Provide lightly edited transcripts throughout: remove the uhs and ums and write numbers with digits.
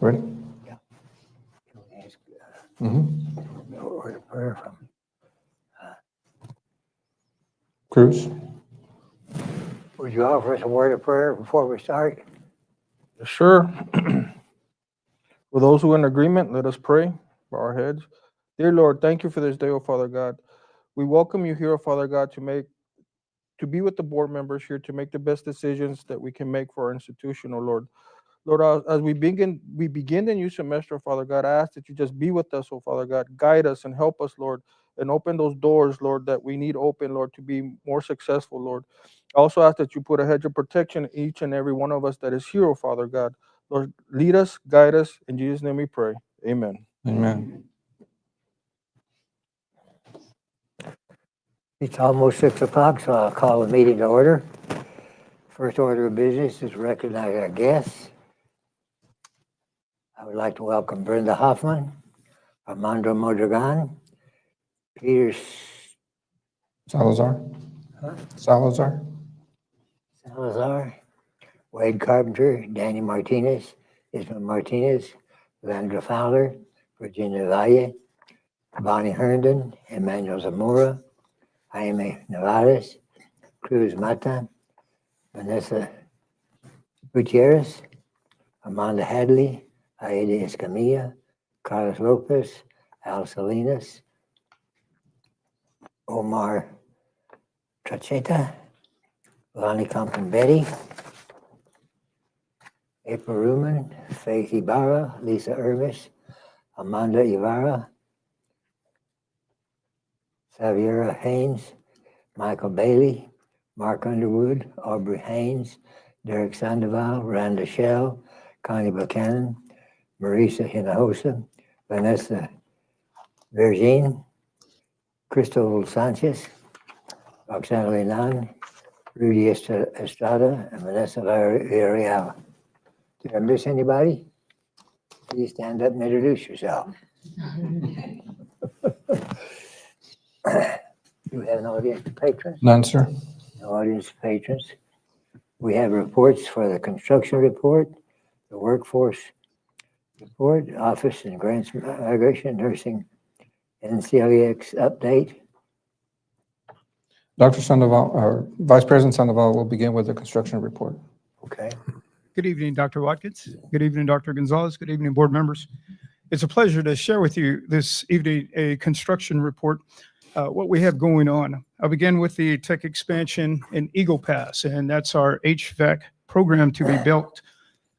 Ready? Yeah. Can we ask Mm-hmm. a word of prayer from Cruz? would you offer us a word of prayer before we start? Sure. For those who are in agreement, let us pray for our heads. Dear Lord, thank you for this day, O Father God. We welcome you here, O Father God, to be with the board members here, to make the best decisions that we can make for our institution, O Lord. Lord, as we begin the new semester, Father God, I ask that you just be with us, oh Father God, guide us and help us, Lord, and open those doors, Lord, that we need open, Lord, to be more successful, Lord. I also ask that you put a hedge of protection in each and every one of us that is here, oh Father God. Lord, lead us, guide us. In Jesus' name we pray. Amen. Amen. It's almost 6 o'clock, so I'll call the meeting to order. First order of business is recognize our guests. I would like to welcome Brenda Hoffman, Armando Modrigan, Peter Salazar? Huh? Salazar? Salazar, Wade Carpenter, Danny Martinez, Ismael Martinez, Landra Fowler, Virginia Valle, Bonnie Herndon, Emmanuel Zamora, Jaime Nevares, Cruz Mata, Vanessa Gutierrez, Amanda Hadley, Aida Escamilla, Carlos Lopez, Al Salinas, Omar Tracheta, Lonnie Compton Betty, April Ruman, Faith Ibarra, Lisa Irvis, Amanda Ibarra, Xaviera Haynes, Michael Bailey, Mark Underwood, Aubrey Haynes, Derek Sandoval, Randa Shell, Connie Buchanan, Marisa Hinojosa, Vanessa Virgin, Crystal Sanchez, Roxana Lenan, Rudy Estrada, and Vanessa Villarreal. Did I miss anybody? Please stand up and introduce yourself. Do we have an audience of patrons? None, sir. No audience of patrons. We have reports for the construction report, the workforce report, office and grants migration, nursing, NCLEX update. Dr. Sandoval, or Vice President Sandoval will begin with the construction report. Okay. Good evening, Dr. Watkins. Good evening, Dr. Gonzalez. Good evening, board members. It's a pleasure to share with you this evening a construction report, what we have going on. I'll begin with the tech expansion in Eagle Pass, and that's our HVAC program to be built.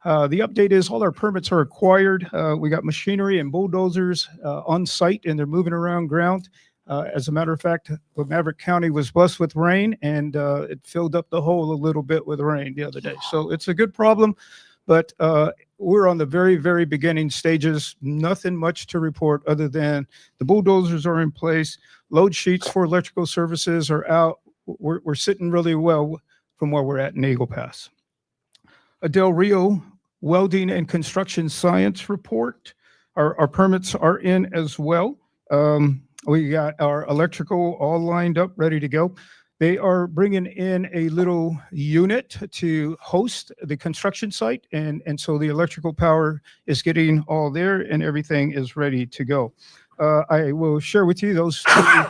The update is all our permits are acquired. We got machinery and bulldozers on site, and they're moving around ground. As a matter of fact, Maverick County was blessed with rain, and it filled up the hole a little bit with rain the other day. So it's a good problem, but we're on the very, very beginning stages. Nothing much to report other than the bulldozers are in place. Load sheets for electrical services are out. We're sitting really well from where we're at in Eagle Pass. A Del Rio welding and construction science report. Our permits are in as well. We got our electrical all lined up, ready to go. They are bringing in a little unit to host the construction site. And so the electrical power is getting all there and everything is ready to go. I will share with you those two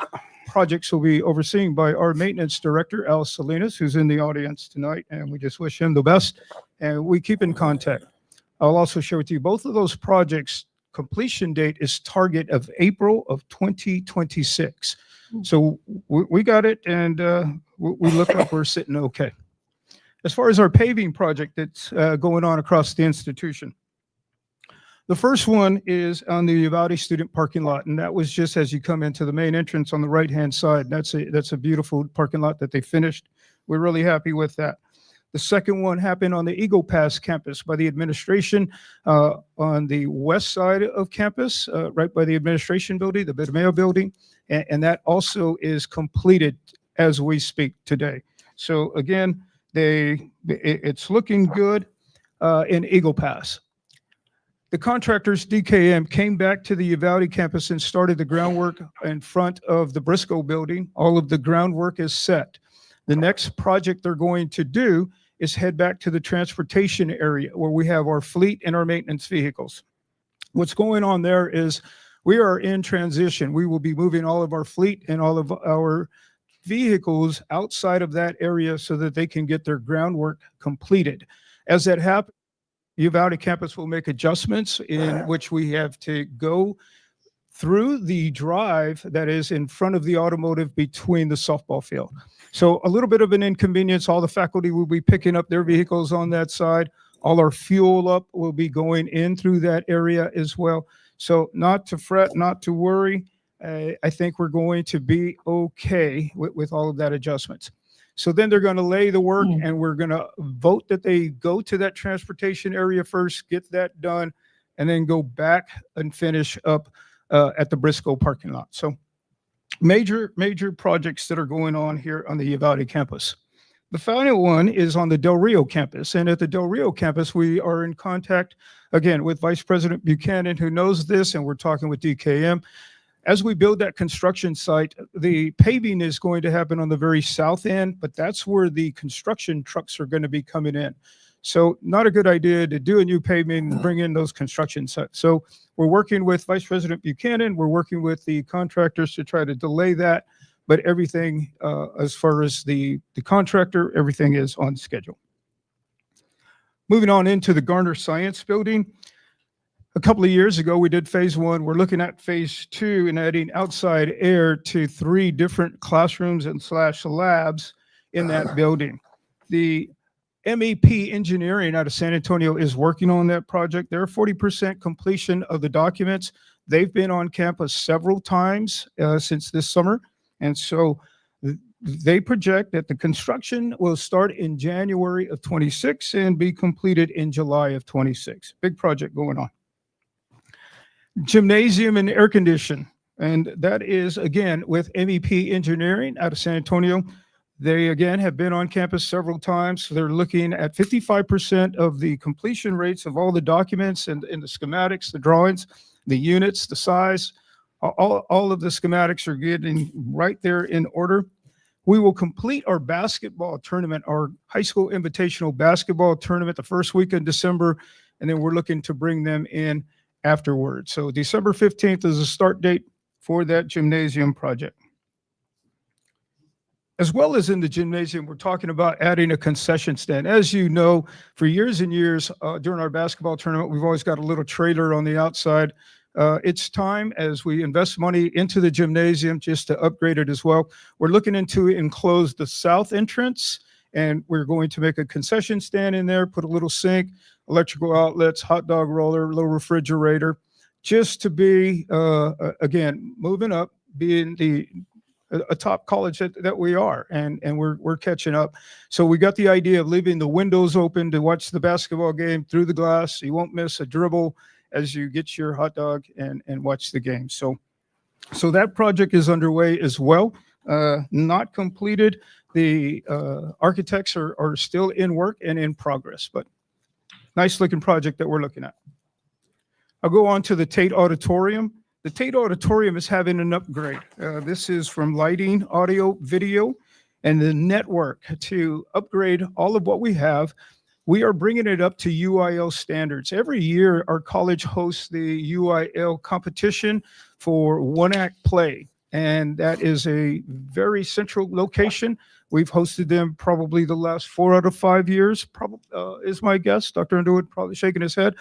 projects will be overseen by our maintenance director, Al Salinas, who's in the audience tonight. And we just wish him the best. And we keep in contact. I'll also share with you both of those projects. Completion date is target of April of 2026. So we got it, and we look like we're sitting okay. As far as our paving project that's going on across the institution, the first one is on the Uvalde student parking lot, and that was just as you come into the main entrance on the right-hand side. That's a beautiful parking lot that they finished. We're really happy with that. The second one happened on the Eagle Pass campus by the administration on the west side of campus, right by the administration building, the Bidmayo building, and that also is completed as we speak today. So again, it's looking good in Eagle Pass. The contractors, DKM, came back to the Uvalde campus and started the groundwork in front of the Briscoe building. All of the groundwork is set. The next project they're going to do is head back to the transportation area where we have our fleet and our maintenance vehicles. What's going on there is we are in transition. We will be moving all of our fleet and all of our vehicles outside of that area so that they can get their groundwork completed. As that happens, Uvalde campus will make adjustments in which we have to go through the drive that is in front of the automotive between the softball field. So a little bit of an inconvenience. All the faculty will be picking up their vehicles on that side. All our fuel up will be going in through that area as well. So not to fret, not to worry. I think we're going to be okay with all of that adjustments. So then they're going to lay the work and we're going to vote that they go to that transportation area first, get that done, and then go back and finish up at the Briscoe parking lot. So major projects that are going on here on the Uvalde campus. The final one is on the Del Rio campus. And at the Del Rio campus, we are in contact, again, with Vice President Buchanan, who knows this, and we're talking with DKM. As we build that construction site, the paving is going to happen on the very south end, but that's where the construction trucks are going to be coming in. So not a good idea to do a new pavement and bring in those construction sites. So we're working with Vice President Buchanan. We're working with the contractors to try to delay that, but everything as far as the contractor, everything is on schedule. Moving on into the Garner Science Building. A couple of years ago, we did phase one. We're looking at phase two and adding outside air to 3 different classrooms and / labs in that building. The MEP Engineering out of San Antonio is working on that project. They're 40% completion of the documents. They've been on campus several times since this summer. And so they project that the construction will start in January of 26 and be completed in July of 26. Big project going on. Gymnasium and air condition. And that is, again, with MEP Engineering out of San Antonio. They, again, have been on campus several times. So they're looking at 55% of the completion rates of all the documents and the schematics, the drawings, the units, the size. All of the schematics are getting right there in order. We will complete our basketball tournament, our high school invitational basketball tournament, the first week in December, and then we're looking to bring them in afterwards. So December 15th is the start date for that gymnasium project. As well as in the gymnasium, we're talking about adding a concession stand. As you know, for years and years during our basketball tournament, we've always got a little trailer on the outside. It's time, as we invest money into the gymnasium, just to upgrade it as well. We're looking into enclose the south entrance, and we're going to make a concession stand in there, put a little sink, electrical outlets, hot dog roller, little refrigerator, just to be, again, moving up, being a top college that we are, and we're catching up. So we got the idea of leaving the windows open to watch the basketball game through the glass. You won't miss a dribble as you get your hot dog and watch the game. So that project is underway as well. Not completed. The architects are still in work and in progress, but nice looking project that we're looking at. I'll go on to the Tate Auditorium. The Tate Auditorium is having an upgrade. This is from lighting, audio, video, and the network to upgrade all of what we have. We are bringing it up to UIL standards. Every year, our college hosts the UIL competition for one-act play, and that is a very central location. We've hosted them probably the last 4 out of 5 years, is my guess. Dr. Underwood probably shaking his head.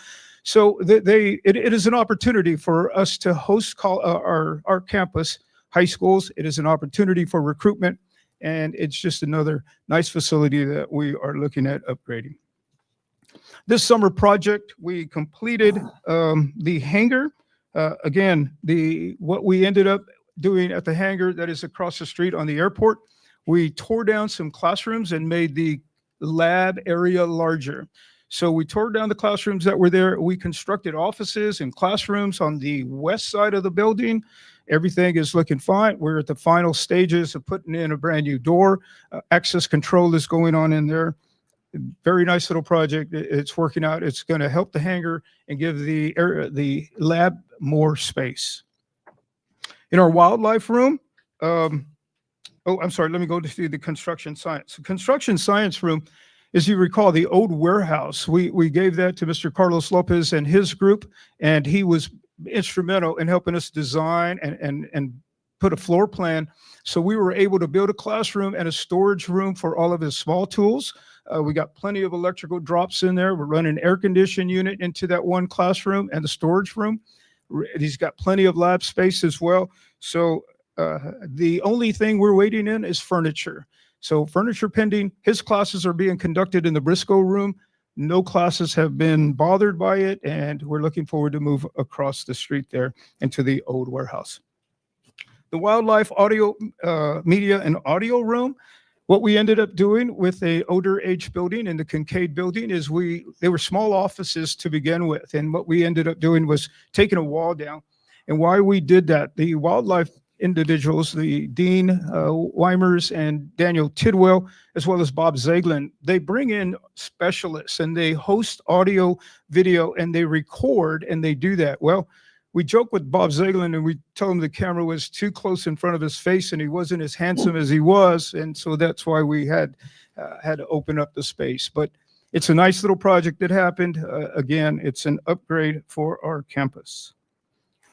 So it is an opportunity for us to host our campus high schools. It is an opportunity for recruitment, and it's just another nice facility that we are looking at upgrading. This summer project, we completed the hangar. Again, what we ended up doing at the hangar that is across the street on the airport, we tore down some classrooms and made the lab area larger. So we tore down the classrooms that were there. We constructed offices and classrooms on the west side of the building. Everything is looking fine. We're at the final stages of putting in a brand new door. Access control is going on in there. Very nice little project. It's working out. It's going to help the hangar and give the lab more space. In our wildlife room, I'm sorry, let me go to the construction science. The construction science room As you recall, the old warehouse, we gave that to Mr. Carlos Lopez and his group, and he was instrumental in helping us design and put a floor plan. So we were able to build a classroom and a storage room for all of his small tools. We got plenty of electrical drops in there. We're running an air conditioning unit into that one classroom and the storage room. He's got plenty of lab space as well. So the only thing we're waiting in is furniture. So furniture pending. His classes are being conducted in the Briscoe room. No classes have been bothered by it, and we're looking forward to move across the street there into the old warehouse. The wildlife audio, media and audio room, what we ended up doing with a older age building in the Kincaid building is they were small offices to begin with. And what we ended up doing was taking a wall down. And why we did that, the wildlife individuals, the Dean Weimers and Daniel Tidwell, as well as Bob Zaglin, they bring in specialists and they host audio, video, and they record and they do that. Well, we joke with Bob Zaglin and we told him the camera was too close in front of his face and he wasn't as handsome as he was. And so that's why we had to open up the space. But it's a nice little project that happened. Again, it's an upgrade for our campus.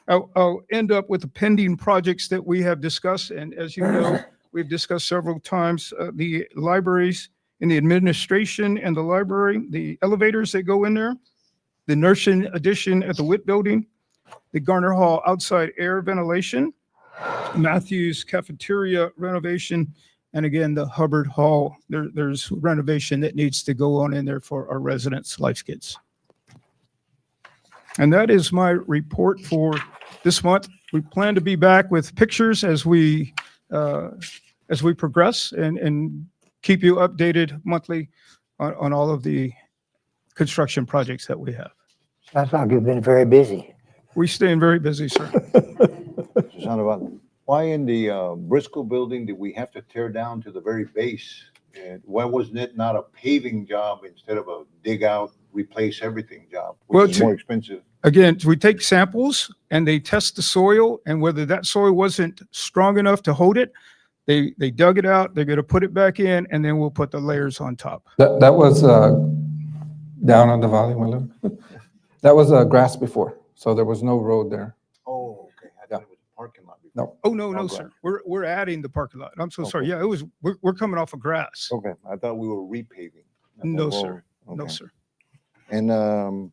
I'll end up with the pending projects that we have discussed. And as you know, we've discussed several times the libraries in the administration and the library, the elevators that go in there, the nursing addition at the Witt building, the Garner Hall outside air ventilation, Matthews cafeteria renovation, and again, the Hubbard Hall. There's renovation that needs to go on in there for our residents, Life Kids. And that is my report for this month. We plan to be back with pictures as we progress and keep you updated monthly on all of the construction projects that we have. Sounds like you've been very busy. We're staying very busy, sir. Mr. Sandoval, why in the Briscoe building did we have to tear down to the very base? And why wasn't it not a paving job instead of a dig out, replace everything job, Well, which is more expensive? Again, we take samples and they test the soil, and whether that soil wasn't strong enough to hold it, they dug it out, they're gonna put it back in, and then we'll put the layers on top. That was down on the volume. That was grass before, so there was no road there. Oh, okay. I thought it was a parking lot. before. No. Oh, no, No sir. We're adding the parking lot. I'm so sorry. Okay. Yeah, we're coming off of grass. Okay, I thought we were repaving. I No, thought, sir. oh, No, okay. sir. And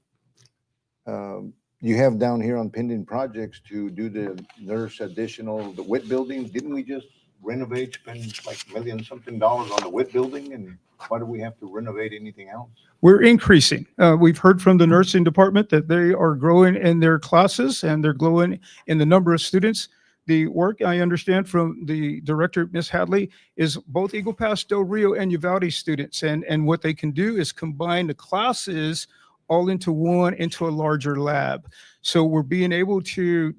you have down here on pending projects to do the nurse additional, the Witt building. Didn't we just renovate, spend like $1,000,000-something on the Witt building? And why do we have to renovate anything else? We're increasing. We've heard from the nursing department that they are growing in their classes and they're growing in the number of students. The work I understand from the director, Ms. Hadley, is both Eagle Pass, Del Rio, and Uvalde students. And what they can do is combine the classes all into one, into a larger lab. So we're being able to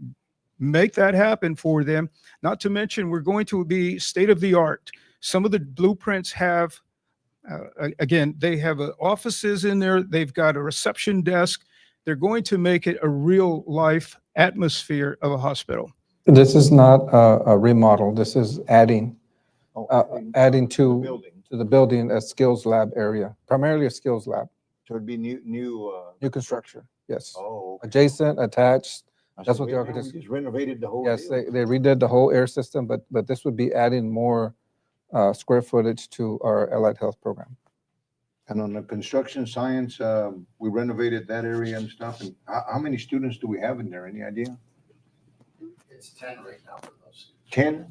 make that happen for them. Not to mention, we're going to be state of the art. Some of the blueprints have, again, they have offices in there. They've got a reception desk. They're going to make it a real life atmosphere of a hospital. This is not a remodel. This is adding Adding to building. the building a skills lab area, primarily a skills lab. So it'd be new. New construction, yes. Oh, okay. Adjacent, attached. I That's said, what the wait, architects- we just renovated the whole Yes, deal. they redid the whole air system, but this would be adding more square footage to our allied health program. And on the construction science, we renovated that area and stuff. And how many students do we have in there? Any idea? It's 10 right now for those. 10?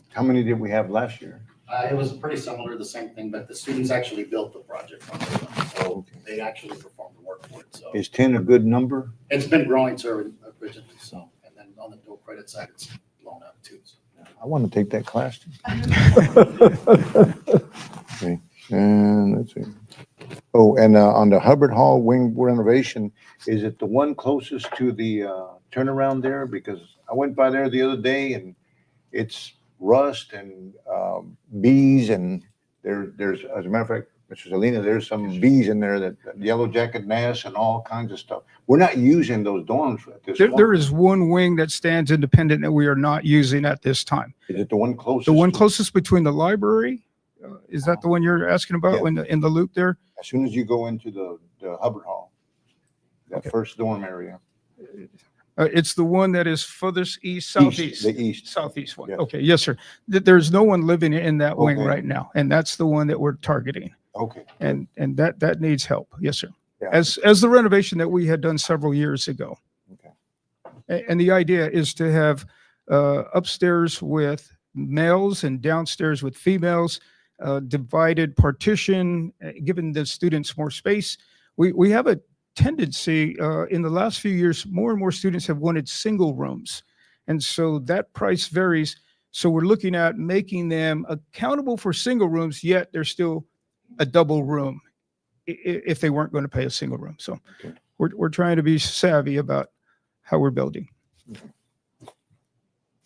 How many did we have last year? It was pretty similar, the same thing, but the students actually built the project on their own. So Okay. they actually performed the work for it. So Is 10 a good number? it's been growing, sir, originally. So, and then on the dual credit side, it's blown up too. So. I want to take that class. Okay, and let's see. Oh, and on the Hubbard Hall wing renovation, is it the one closest to the turnaround there? Because I went by there the other day and it's rust and bees and there's, as a matter of fact, Mr. Salina, there's some bees in there, that yellow jacket gnats and all kinds of stuff. We're not using those dorms at this point. There is one wing that stands independent that we are not using at this time. Is it the one closest? The one to- closest between the library Is that the one you're asking about Yeah. in the loop there? As soon as you go into the Hubbard Hall, that first dorm area. It's the one that is furthest east, southeast. The east. Southeast one. Yes. Okay, yes, sir. There's no one living in that wing Okay. right now, and that's the one that we're targeting. Okay. And that needs help. Yes, sir. Yeah. As the renovation that we had done several years ago. Okay. And the idea is to have upstairs with males and downstairs with females, divided partition, giving the students more space. We have a tendency in the last few years, more and more students have wanted single rooms. And so that price varies. So we're looking at making them accountable for single rooms, yet they're still a double room if they weren't going to pay a single room. So Okay. we're trying to be savvy about how we're building.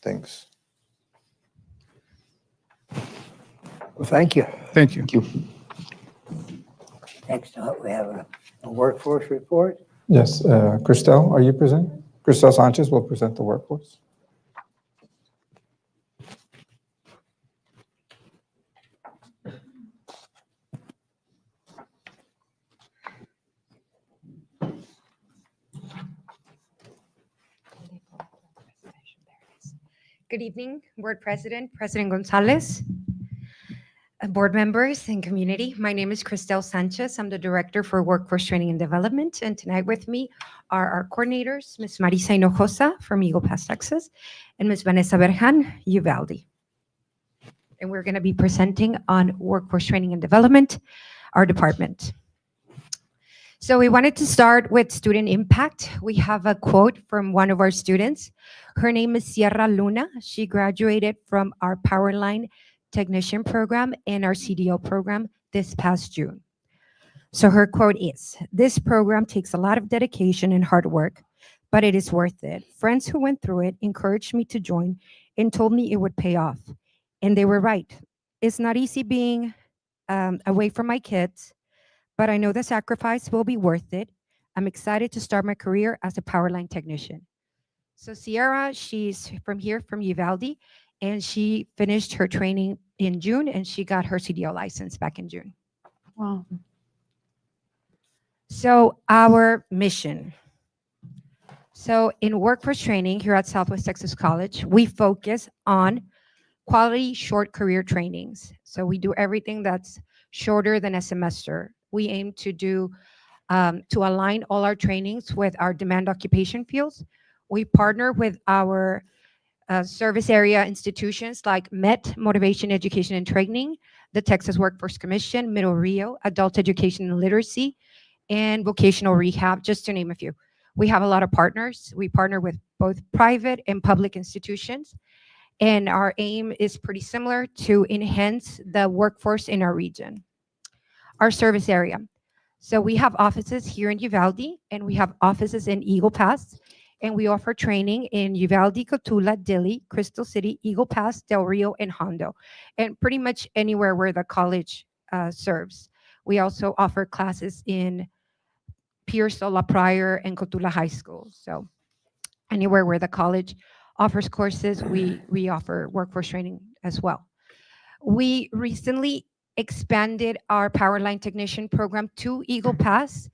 Thanks. Well, thank you. Thank you. Next up, we have a workforce report. Yes, Christel, are you presenting? Christel Sanchez will present the workforce. Good evening, Board President, President Gonzalez, board members and community. My name is Christel Sanchez. I'm the Director for Workforce Training and Development. And tonight with me are our coordinators, Ms. Marisa Hinojosa from Eagle Pass, Texas, and Ms. Vanessa Berjan, Uvalde. And we're going to be presenting on Workforce Training and Development, our department. So we wanted to start with student impact. We have a quote from one of our students. Her name is Sierra Luna. She graduated from our Powerline Technician program and our CDO program this past June. So her quote is, "This program takes a lot of dedication and hard work, but it is worth it. Friends who went through it encouraged me to join and told me it would pay off. And they were right. It's not easy being away from my kids, but I know the sacrifice will be worth it. I'm excited to start my career as a Powerline technician." So Sierra, she's from here, from Uvalde, and she finished her training in June, and she got her CDO license back in June. Wow. So our mission. So in workforce training here at Southwest Texas College, we focus on quality short career trainings. So we do everything that's shorter than a semester. We aim to do to align all our trainings with our demand occupation fields. We partner with our service area institutions like MET, Motivation, Education, and Training, the Texas Workforce Commission, Middle Rio, Adult Education and Literacy, and Vocational Rehab, just to name a few. We have a lot of partners. We partner with both private and public institutions, and our aim is pretty similar: to enhance the workforce in our region. Our service area. So we have offices here in Uvalde, and we have offices in Eagle Pass, and we offer training in Uvalde, Cotula, Dilley, Crystal City, Eagle Pass, Del Rio, and Hondo, and pretty much anywhere where the college serves. We also offer classes in Pierce, La Pryor, and Cotula High School. So anywhere where the college offers courses, we offer workforce training as well. We recently expanded our Powerline Technician program to Eagle Pass,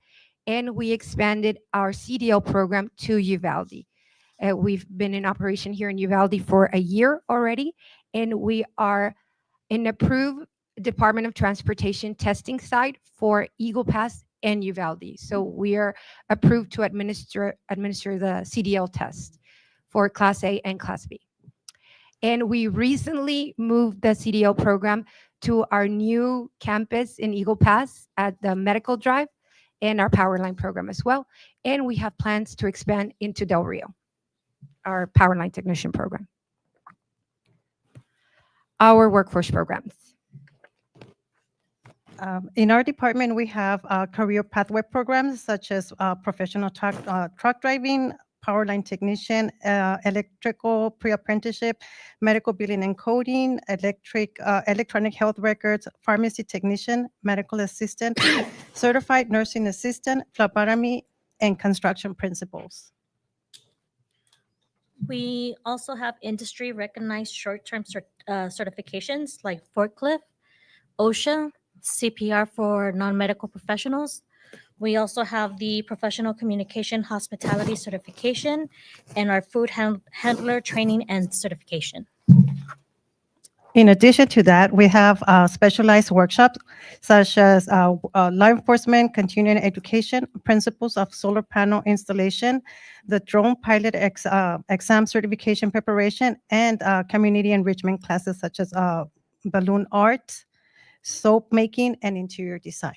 and we expanded our CDL program to Uvalde. We've been in operation here in Uvalde for a year already, and we are an approved Department of Transportation testing site for Eagle Pass and Uvalde. So we are approved to administer the CDL test for Class A and Class B. And we recently moved the CDL program to our new campus in Eagle Pass at the Medical Drive, and our Powerline program as well. And we have plans to expand into Del Rio, our Powerline Technician program. Our workforce programs. In our department, we have career pathway programs such as professional truck driving, Powerline technician, electrical pre-apprenticeship, medical billing and coding, electronic health records, pharmacy technician, medical assistant, certified nursing assistant, phlebotomy, and construction principals. We also have industry recognized short-term certifications like forklift, OSHA, CPR for non-medical professionals. We also have the Professional Communication Hospitality Certification and our Food Handler Training and Certification. In addition to that, we have specialized workshops such as law enforcement, continuing education, principles of solar panel installation, the drone pilot exam certification preparation, and community enrichment classes such as balloon art, soap making, and interior design.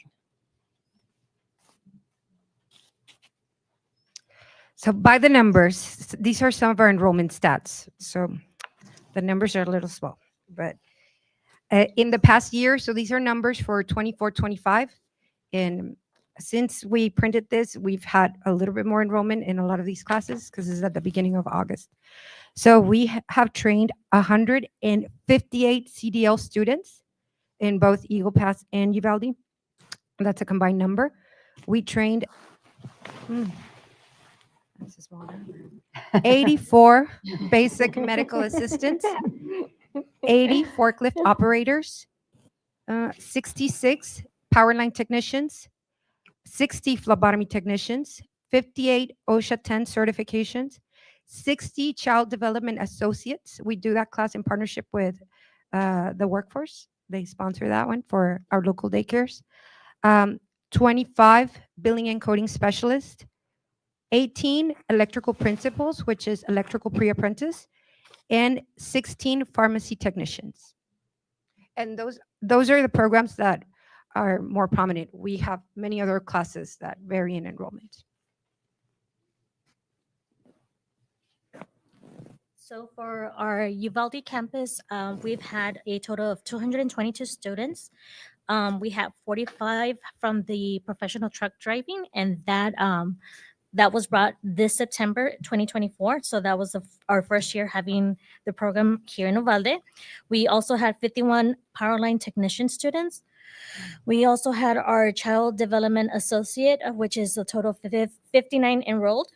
So by the numbers, these are some of our enrollment stats. So the numbers are a little small, but in the past year, so these are numbers for 24-25. And since we printed this, we've had a little bit more enrollment in a lot of these classes because this is at the beginning of August. So we have trained 158 CDL students in both Eagle Pass and Uvalde. That's a combined number. We trained that's a small number. 84 basic medical assistants, 80 forklift operators, 66 power line technicians, 60 phlebotomy technicians, 58 OSHA 10 certifications, 60 child development associates. We do that class in partnership with the workforce. They sponsor that one for our local daycares. 25 billing and coding specialists, 18 electrical principals, which is electrical pre-apprentice, and 16 pharmacy technicians. And those are the programs that are more prominent. We have many other classes that vary in enrollment. So for our Uvalde campus, we've had a total of 222 students. We have 45 from the professional truck driving, and that was brought this September 2024. So that was our first year having the program here in Uvalde. We also had 51 power line technician students. We also had our child development associate, which is a total of 59 enrolled.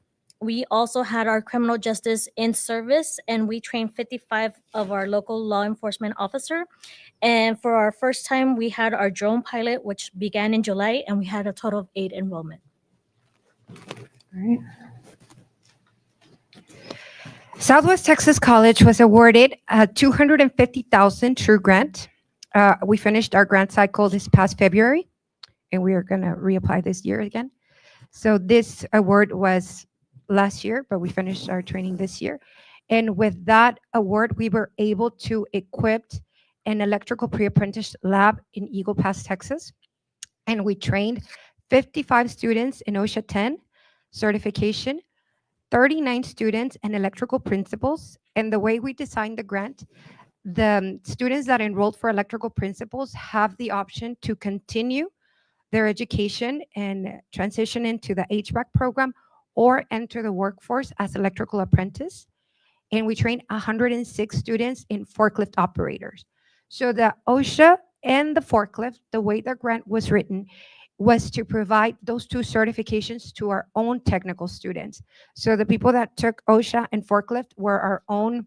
We also had our criminal justice in service, and we trained 55 of our local law enforcement officer. And for our first time, we had our drone pilot, which began in July, and we had a total of 8 enrollment. Southwest Texas College was awarded a $250,000 true grant. We finished our grant cycle this past February, and we are going to reapply this year again. So this award was last year, but we finished our training this year. And with that award, we were able to equip an electrical pre-apprentice lab in Eagle Pass, Texas. And we trained 55 students in OSHA 10 certification, 39 students in electrical principles. And the way we designed the grant, the students that enrolled for electrical principles have the option to continue their education and transition into the HVAC program or enter the workforce as electrical apprentice. And we trained 106 students in forklift operators. So the OSHA and the forklift, the way the grant was written, was to provide those two certifications to our own technical students. So the people that took OSHA and forklift were our own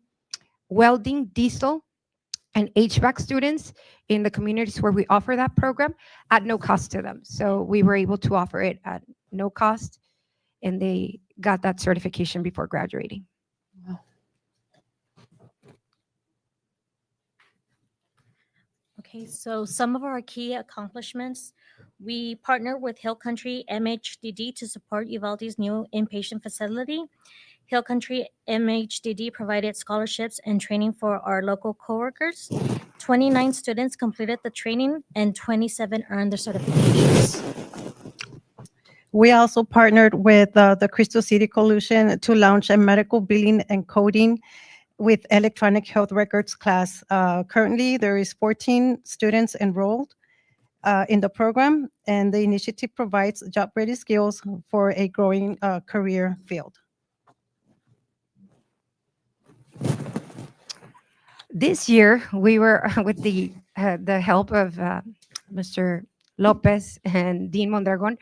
welding, diesel, and HVAC students in the communities where we offer that program at no cost to them. So we were able to offer it at no cost, and they got that certification before graduating. Okay, so some of our key accomplishments, we partner with Hill Country MHDD to support Uvalde's new inpatient facility. Hill Country MHDD provided scholarships and training for our local coworkers. 29 students completed the training and 27 earned their certifications. We also partnered with the Crystal City Coalition to launch a medical billing and coding with electronic health records class. Currently, there is 14 students enrolled in the program, and the initiative provides job-ready skills for a growing career field. This year, we were with the help of Mr. Lopez and Dean Mondragon,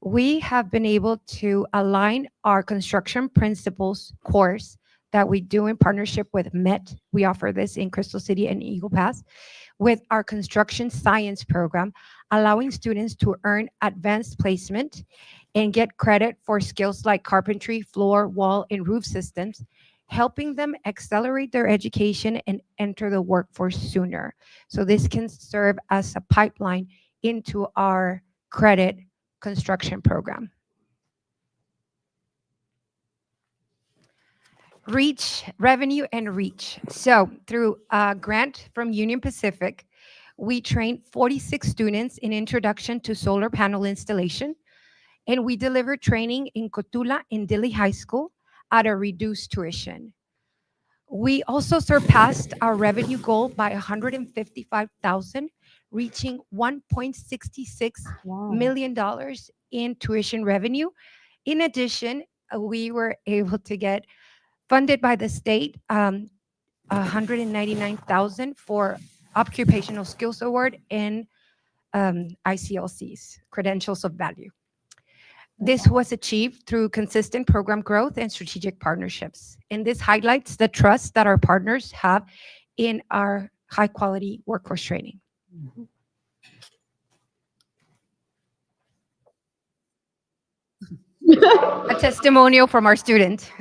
we have been able to align our construction principles course that we do in partnership with MET. We offer this in Crystal City and Eagle Pass. with our construction science program, allowing students to earn advanced placement and get credit for skills like carpentry, floor, wall, and roof systems, helping them accelerate their education and enter the workforce sooner. So this can serve as a pipeline into our credit construction program. Reach, revenue and reach. So through a grant from Union Pacific, we trained 46 students in introduction to solar panel installation, and we delivered training in Cotula and Dilley High School at a reduced tuition. We also surpassed our revenue goal by 155,000, reaching $1.66 million in tuition revenue. In addition, we were able to get funded by the state 199,000 for occupational skills award and ICLCs, credentials of value. This was achieved through consistent program growth and strategic partnerships. And this highlights the trust that our partners have in our high quality workforce training. A testimonial from our student.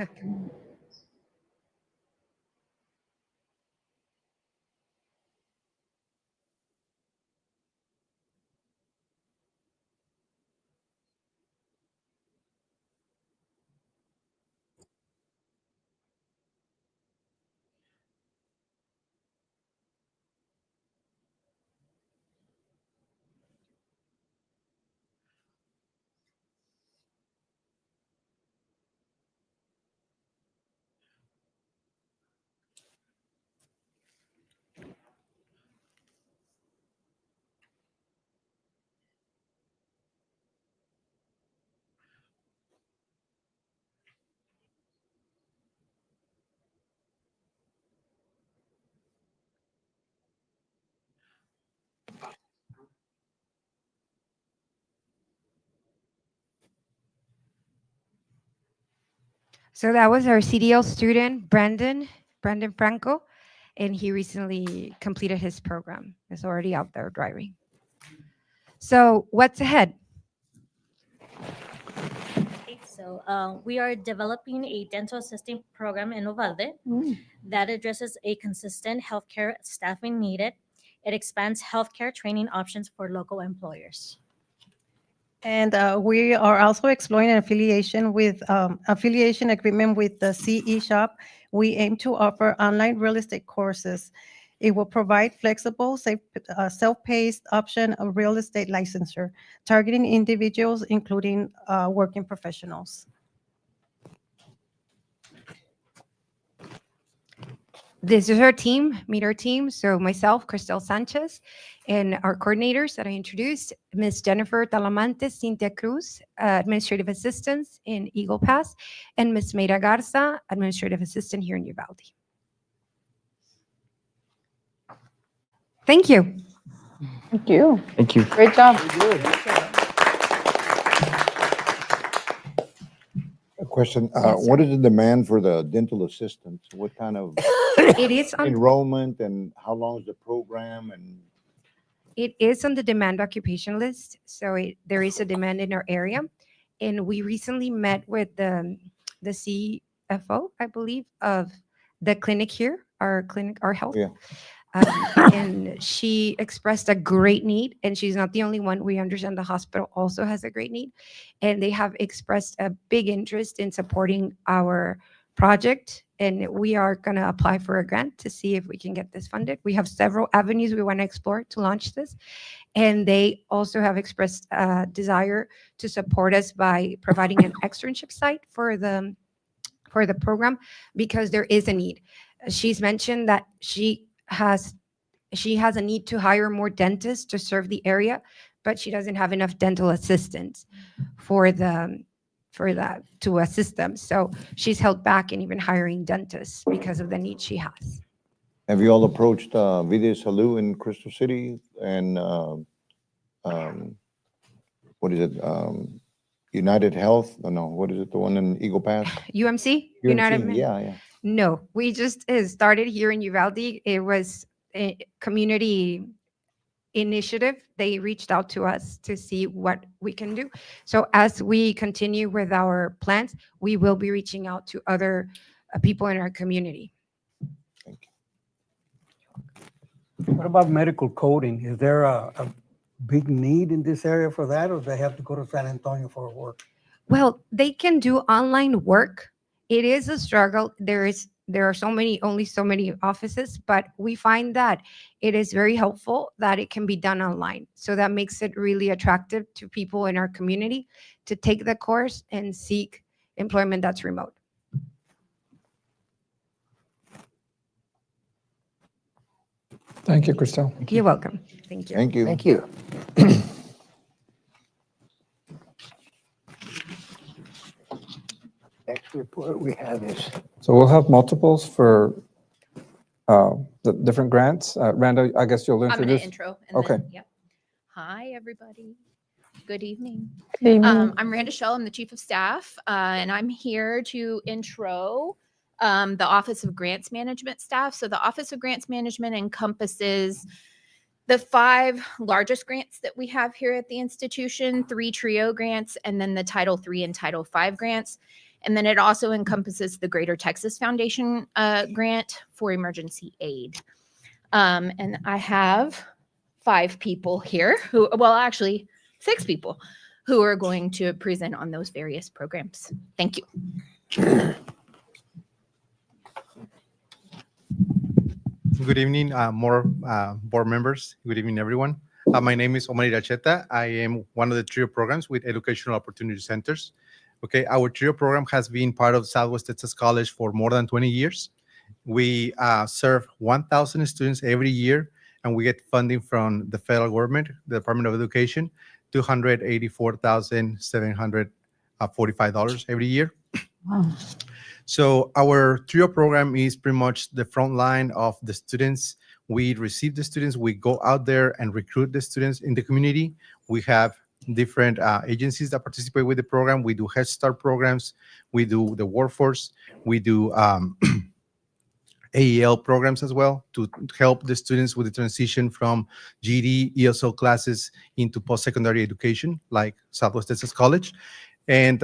So that was our CDL student, Brandon Franco, and he recently completed his program. He's already out there driving. So what's ahead? Okay, so we are developing a dental assisting program in Uvalde that addresses a consistent healthcare staffing needed. It expands healthcare training options for local employers. And we are also exploring an affiliation agreement with the CE Shop. We aim to offer online real estate courses. It will provide flexible, self-paced option of real estate licensure, targeting individuals, including working professionals. This is our team, meet our team. So myself, Cristel Sanchez, and our coordinators that I introduced, Ms. Jennifer Talamantes, Cynthia Cruz, Administrative Assistants in Eagle Pass, and Ms. Mayra Garza, Administrative Assistant here in Uvalde. Thank you. Thank you. Thank you. Great job. A question, Yes, what is the demand for the dental assistants? What kind of It is on enrollment and how long is the program and? It is on the demand occupation list, so there is a demand in our area. And we recently met with the CFO, I believe, of the clinic here, our clinic, our health. Yeah. And she expressed a great need, and she's not the only one. We understand the hospital also has a great need, and they have expressed a big interest in supporting our project. And we are going to apply for a grant to see if we can get this funded. We have several avenues we want to explore to launch this. And they also have expressed a desire to support us by providing an externship site for the program, because there is a need. She's mentioned that she has a need to hire more dentists to serve the area, but she doesn't have enough dental assistants for that to assist them. So she's held back in even hiring dentists because of the need she has. Have you all approached Vida Salud in Crystal City and what is it? United Health? No, what is it? The one in Eagle Pass? UMC? UMC, United yeah, yeah. No, we just started here in Uvalde. It was community initiative, they reached out to us to see what we can do. So as we continue with our plans, we will be reaching out to other people in our community. What about medical coding? Is there a big need in this area for that, or do they have to go to San Antonio for work? Well, they can do online work. It is a struggle. There are only so many offices, but we find that it is very helpful that it can be done online. So that makes it really attractive to people in our community to take the course and seek employment that's remote. Thank you, Christelle. You're welcome. Thank you. Thank you. Thank you. Next report we have is, So we'll have multiples for the different grants. Randa, I guess you'll I'm going introduce. to intro. Okay. Yep. Hi, everybody. Good evening. Good evening. I'm Randa Shell. I'm the Chief of Staff, and I'm here to intro the Office of Grants Management staff. So the Office of Grants Management encompasses the 5 largest grants that we have here at the institution, 3 TRIO grants, and then the Title III and Title V grants. And then it also encompasses the Greater Texas Foundation grant for emergency aid. And I have 5 people here who, well, actually 6 people who are going to present on those various programs. Thank you. Good evening, more board members. Good evening, everyone. My name is Omar Iracheta. I am one of the TRIO programs with Educational Opportunity Centers. Okay, our TRIO program has been part of Southwest Texas College for more than 20 years. We serve 1,000 students every year, and we get funding from the federal government, the Department of Education, $284,745 every year. Wow. So our TRIO program is pretty much the front line of the students. We receive the students, we go out there and recruit the students in the community. We have different agencies that participate with the program. We do Head Start programs, we do the workforce, we do AEL programs as well to help the students with the transition from GED, ESL classes into post-secondary education, like Southwest Texas College. And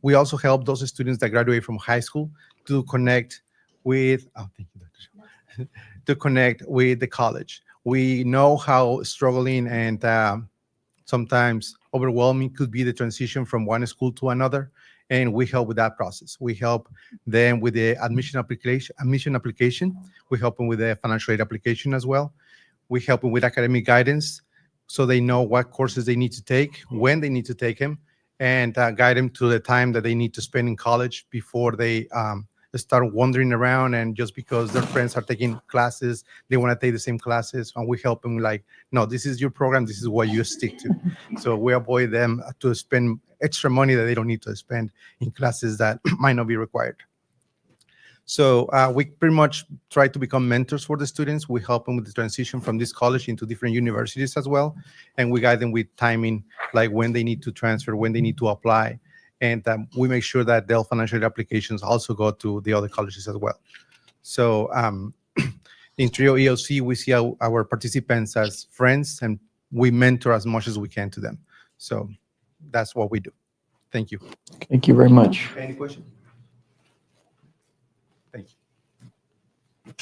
we also help those students that graduate from high school to connect with, thank you, Dr. Shaw, to connect with the college. We know how struggling and sometimes overwhelming could be the transition from one school to another, and we help with that process. We help them with the admission application. We help them with the financial aid application as well. We help them with academic guidance so they know what courses they need to take, when they need to take them, and guide them to the time that they need to spend in college before they start wandering around, and just because their friends are taking classes, they want to take the same classes, and we help them like, no, this is your program, this is what you stick to. So we avoid them to spend extra money that they don't need to spend in classes that might not be required. So we pretty much try to become mentors for the students. We help them with the transition from this college into different universities as well, and we guide them with timing, like when they need to transfer, when they need to apply. And we make sure that their financial aid applications also go to the other colleges as well. So in TRIO ELC, we see our participants as friends, and we mentor as much as we can to them. So that's what we do. Thank you. Thank you very much. Any questions? Thank you.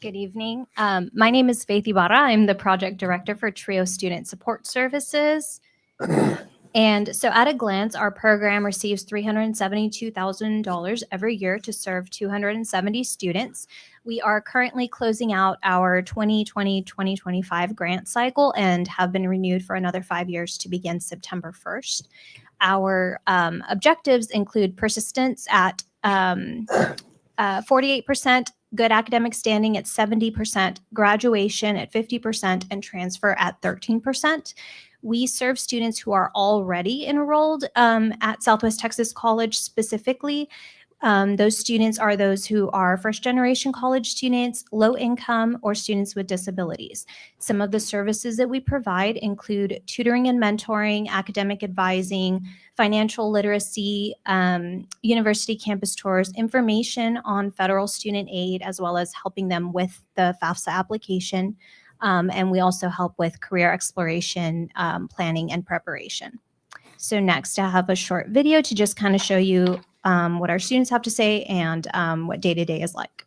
Good evening. My name is Faith Ibarra. I'm the project director for TRIO Student Support Services. And so at a glance, our program receives $372,000 every year to serve 270 students. We are currently closing out our 2020-2025 grant cycle and have been renewed for another 5 years to begin September 1st. Our objectives include persistence at 48%, good academic standing at 70%, graduation at 50%, and transfer at 13%. We serve students who are already enrolled at Southwest Texas College specifically. Those students are those who are first-generation college students, low income, or students with disabilities. Some of the services that we provide include tutoring and mentoring, academic advising, financial literacy, university campus tours, information on federal student aid, as well as helping them with the FAFSA application. And we also help with career exploration, planning, and preparation. So next, I have a short video to just kind of show you what our students have to say and what day-to-day is like.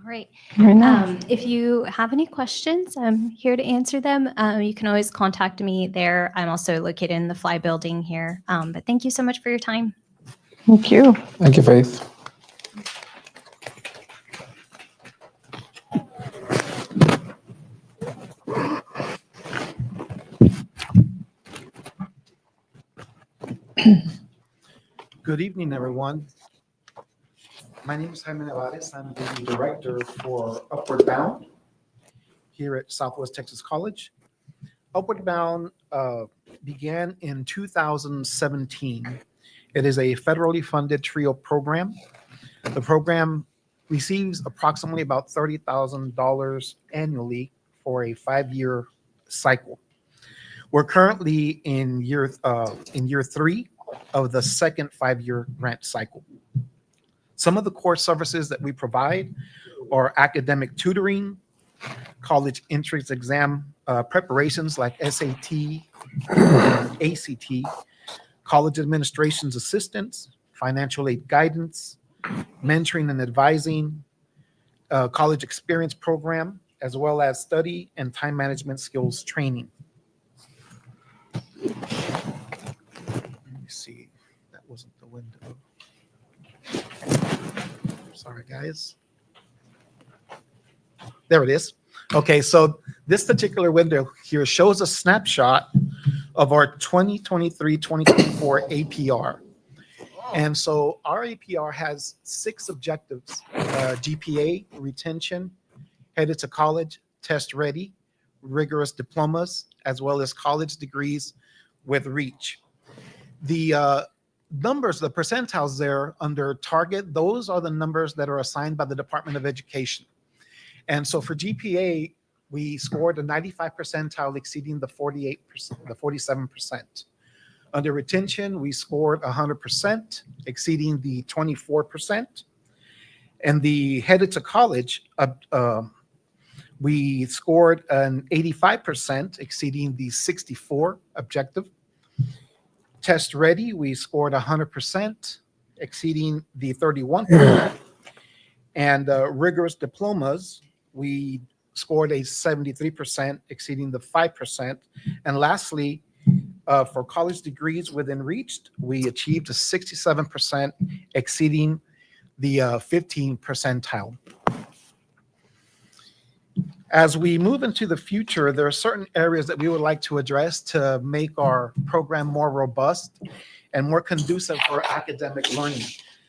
All right. If you have any questions, I'm here to answer them. You can always contact me there. I'm also located in the Fly building here. But thank you so much for your time. Thank you. Thank you, Faith. Good evening, everyone. My name is Jaime Nevares. I'm the director for Upward Bound here at Southwest Texas College. Upward Bound began in 2017. It is a federally funded TRIO program. The program receives approximately about $30,000 annually for a 5-year cycle. We're currently in year 3 of the second 5-year grant cycle. Some of the core services that we provide are academic tutoring, college entrance exam preparations like SAT, ACT, college administration's assistance, financial aid guidance, mentoring and advising, college experience program, as well as study and time management skills training. Let me see, that wasn't the window. Sorry, guys. There it is. Okay, so this particular window here shows a snapshot of our 2023-2024 APR. And so our APR has 6 objectives: GPA, retention, headed to college, test ready, rigorous diplomas, as well as college degrees with reach. The numbers, the percentiles there under target, those are the numbers that are assigned by the Department of Education. And so for GPA, we scored a 95 percentile exceeding the 48%, the 47%. Under retention, we scored 100%, exceeding the 24%. And the headed to college, we scored an 85%, exceeding the 64 objective. Test ready, we scored 100%, exceeding the 31%. And rigorous diplomas, we scored a 73%, exceeding the 5%. And lastly, for college degrees within reach, we achieved a 67%, exceeding the 15 percentile. As we move into the future, there are certain areas that we would like to address to make our program more robust and more conducive for academic learning.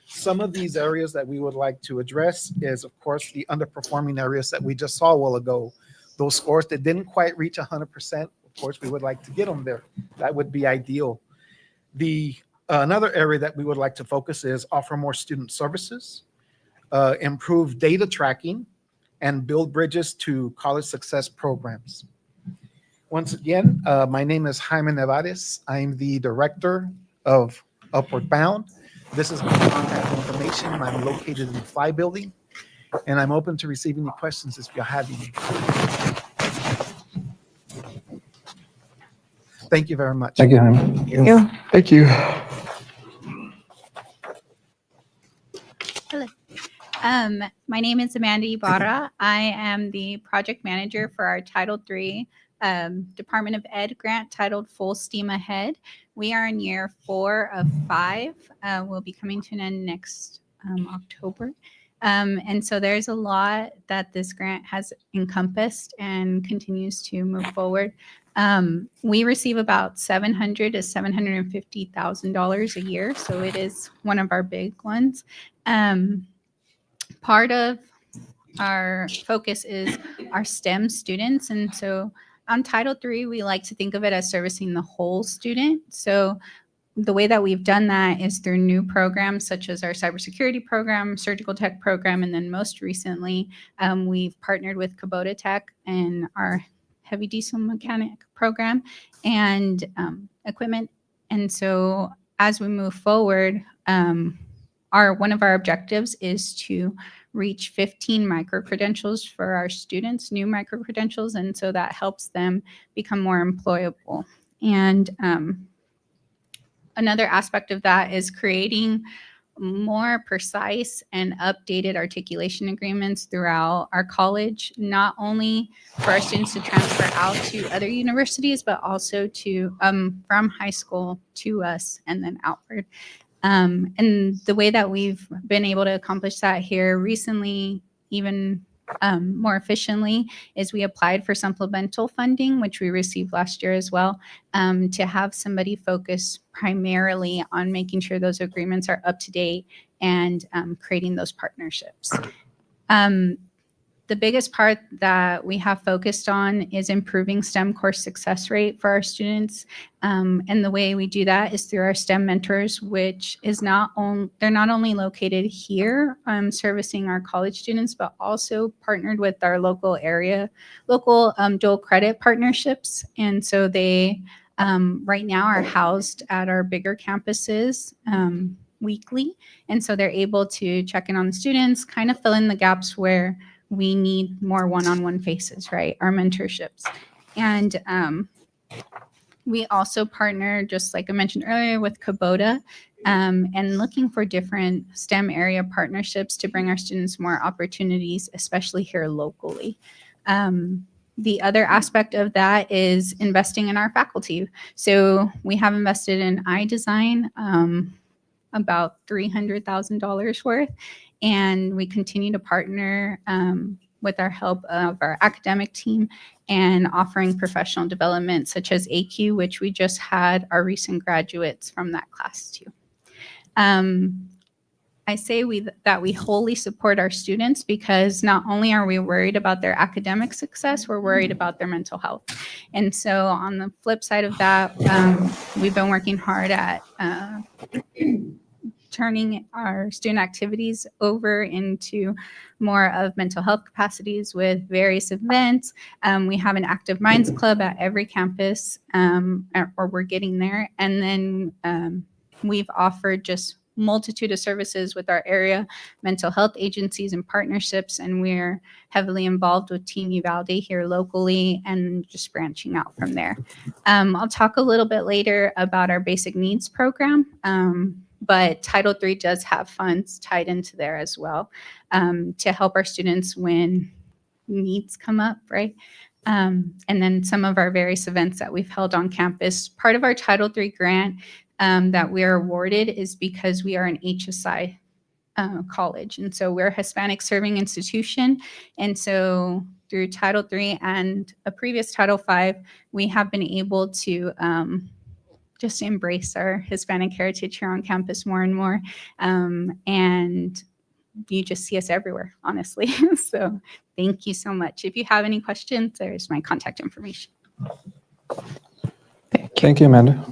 Some of these areas that we would like to address is, of course, the underperforming areas that we just saw a while ago. those scores that didn't quite reach 100%, of course, we would like to get them there. That would be ideal. Another area that we would like to focus is offer more student services, improve data tracking, and build bridges to college success programs. Once again, my name is Jaime Nevares. I'm the director of Upward Bound. This is my contact information. I'm located in the Fly Building, and I'm open to receive any questions if you have any. Thank you very much. Thank you, Jaime. Thank you. My name is Amanda Ibarra. I am the project manager for our Title III Department of Ed grant titled Full Steam Ahead. We are in year 4 of 5. We'll be coming to an end next October. And so there's a lot that this grant has encompassed and continues to move forward. We receive about $700,000 to $750,000 a year, so it is one of our big ones. Part of our focus is our STEM students, and so on Title III, we like to think of it as servicing the whole student. So the way that we've done that is through new programs such as our cybersecurity program, surgical tech program, and then most recently, we've partnered with Kubota Tech and our heavy diesel mechanic program and equipment. And so as we move forward, one of our objectives is to reach 15 micro-credentials for our students, new micro-credentials, and so that helps them become more employable. And another aspect of that is creating more precise and updated articulation agreements throughout our college, not only for our students to transfer out to other universities, but also to from high school to us and then outward. And the way that we've been able to accomplish that here recently, even more efficiently, is we applied for supplemental funding, which we received last year as well, to have somebody focus primarily on making sure those agreements are up to date and creating those partnerships. The biggest part that we have focused on is improving STEM course success rate for our students. And the way we do that is through our STEM mentors, which is they're not only located here servicing our college students, but also partnered with our local dual credit partnerships. And so they right now are housed at our bigger campuses weekly. And so they're able to check in on the students, kind of fill in the gaps where we need more one-on-one faces, right? Our mentorships. And we also partner, just like I mentioned earlier, with Kubota and looking for different STEM area partnerships to bring our students more opportunities, especially here locally. The other aspect of that is investing in our faculty. So we have invested in iDesign, about $300,000 worth. And we continue to partner with our help of our academic team and offering professional development such as AQ, which we just had our recent graduates from that class too. I say that we wholly support our students because not only are we worried about their academic success, we're worried about their mental health. And so on the flip side of that, we've been working hard at turning our student activities over into more of mental health capacities with various events. We have an Active Minds Club at every campus, or we're getting there. And then we've offered just multitude of services with our area mental health agencies and partnerships, and we're heavily involved with Team Uvalde here locally and just branching out from there. I'll talk a little bit later about our basic needs program, but Title III does have funds tied into there as well to help our students when needs come up, right? And then some of our various events that we've held on campus. Part of our Title III grant that we are awarded is because we are an HSI college. And so we're a Hispanic serving institution. And so through Title III and a previous Title V, we have been able to just embrace our Hispanic heritage here on campus more and more. And you just see us everywhere, honestly. So thank you so much. If you have any questions, there's my contact information. Thank you, Amanda.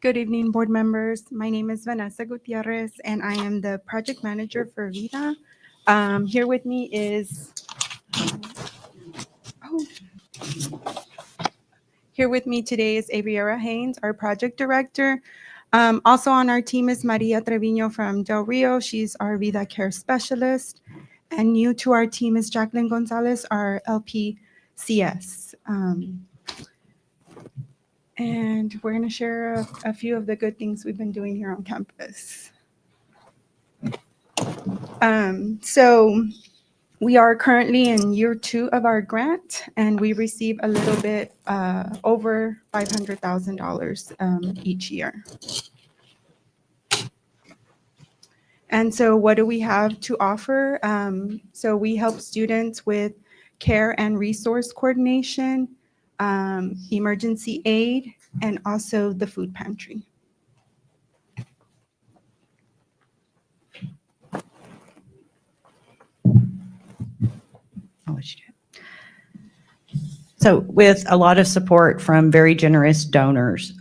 Good evening, board members. My name is Vanessa Gutierrez, and I am the project manager for VITA. Here with me is, here with me today is Aviera Haynes, our project director. Also on our team is Maria Trevino from Del Rio. She's our VITA care specialist. And new to our team is Jacqueline Gonzalez, our LPCS. And we're going to share a few of the good things we've been doing here on campus. So we are currently in year 2 of our grant, and we receive a little bit over $500,000 each year. And so what do we have to offer? So we help students with care and resource coordination, emergency aid, and also the food pantry. I'll let you do it. So with a lot of support from very generous donors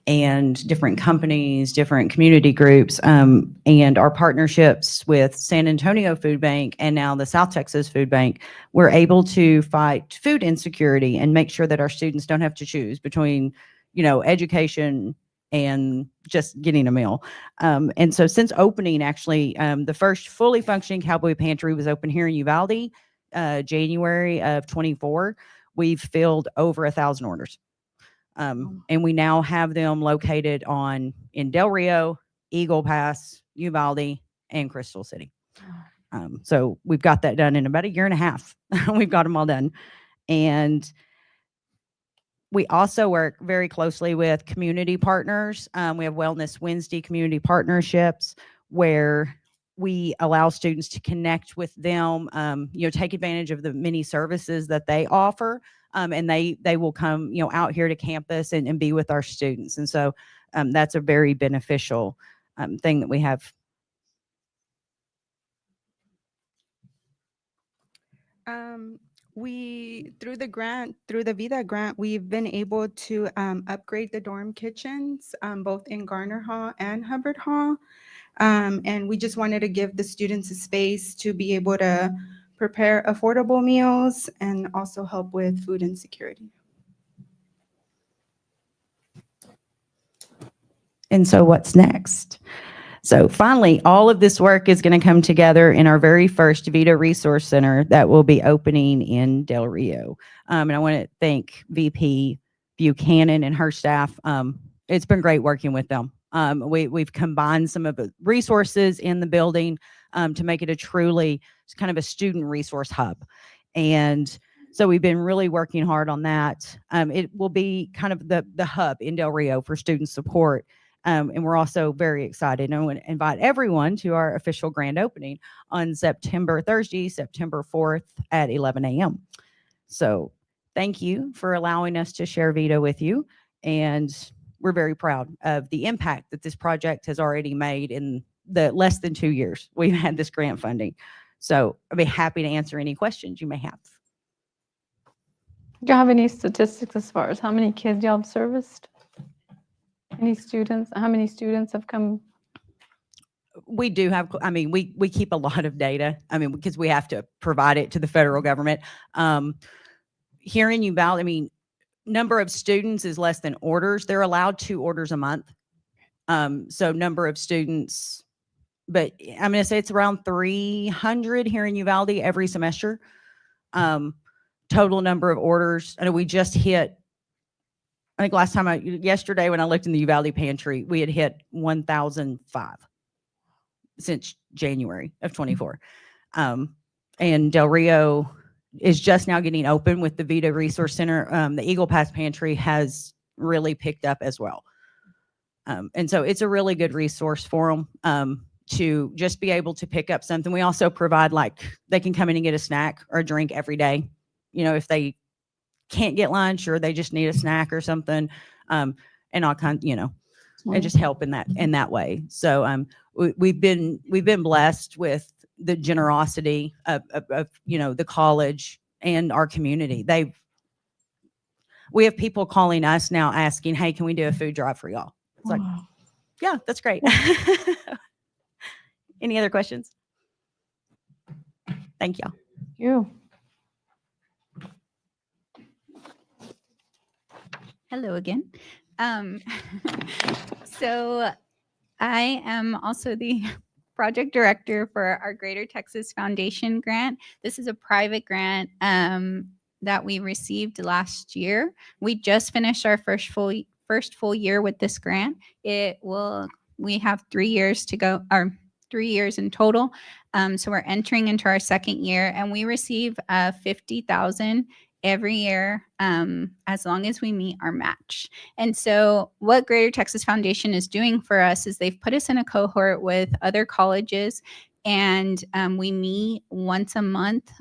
and different companies, different community groups, and our partnerships with San Antonio Food Bank and now the South Texas Food Bank, we're able to fight food insecurity and make sure that our students don't have to choose between, you know, education and just getting a meal. And so since opening, actually, the first fully functioning Cowboy Pantry was open here in Uvalde, January of 24. We've filled over 1,000 orders. And we now have them located in Del Rio, Eagle Pass, Uvalde, and Crystal City. So we've got that done in about 1.5 years. We've got them all done. And we also work very closely with community partners. We have Wellness Wednesday community partnerships where we allow students to connect with them, you know, take advantage of the many services that they offer. And they will come, you know, out here to campus and be with our students. And so that's a very beneficial thing that we have. Through the VITA grant, we've been able to upgrade the dorm kitchens, both in Garner Hall and Hubbard Hall. And we just wanted to give the students a space to be able to prepare affordable meals and also help with food insecurity. And so what's next? So finally, all of this work is going to come together in our very first VITA Resource Center that will be opening in Del Rio. And I want to thank VP Buchanan and her staff. It's been great working with them. We've combined some of the resources in the building to make it a truly kind of a student resource hub. And so we've been really working hard on that. It will be kind of the hub in Del Rio for student support. And we're also very excited. And I want to invite everyone to our official grand opening on Thursday, September 4th at 11 a.m. So thank you for allowing us to share VITA with you. And we're very proud of the impact that this project has already made in the less than 2 years we've had this grant funding. So I'd be happy to answer any questions you may have. Do you have any statistics as far as how many kids y'all have serviced? Any students? How many students have come? We do have, I mean, we keep a lot of data. I mean, because we have to provide it to the federal government. Here in Uvalde, I mean, number of students is less than orders. They're allowed 2 orders a month. So number of students, but I'm going to say it's around 300 here in Uvalde every semester. Total number of orders. I know we just hit, I think yesterday when I looked in the Uvalde pantry, we had hit 1,005 since January of 24. And Del Rio is just now getting open with the VITA Resource Center. The Eagle Pass Pantry has really picked up as well. And so it's a really good resource for them to just be able to pick up something. We also provide, like, they can come in and get a snack or a drink every day, you know, if they can't get lunch or they just need a snack or something. And all kinds, and just help in that way. So we've been blessed with the generosity of the college and our community. We have people calling us now asking, hey, can we do a food drive for y'all? It's like, yeah, that's great. Any other questions? Thank y'all. You. Hello again. So I am also the project director for our Greater Texas Foundation grant. This is a private grant that we received last year. We just finished our first full year with this grant. We have 3 years to go, or 3 years in total. So we're entering into our second year, and we receive $50,000 every year as long as we meet our match. And so what Greater Texas Foundation is doing for us is they've put us in a cohort with other colleges, and we meet once a month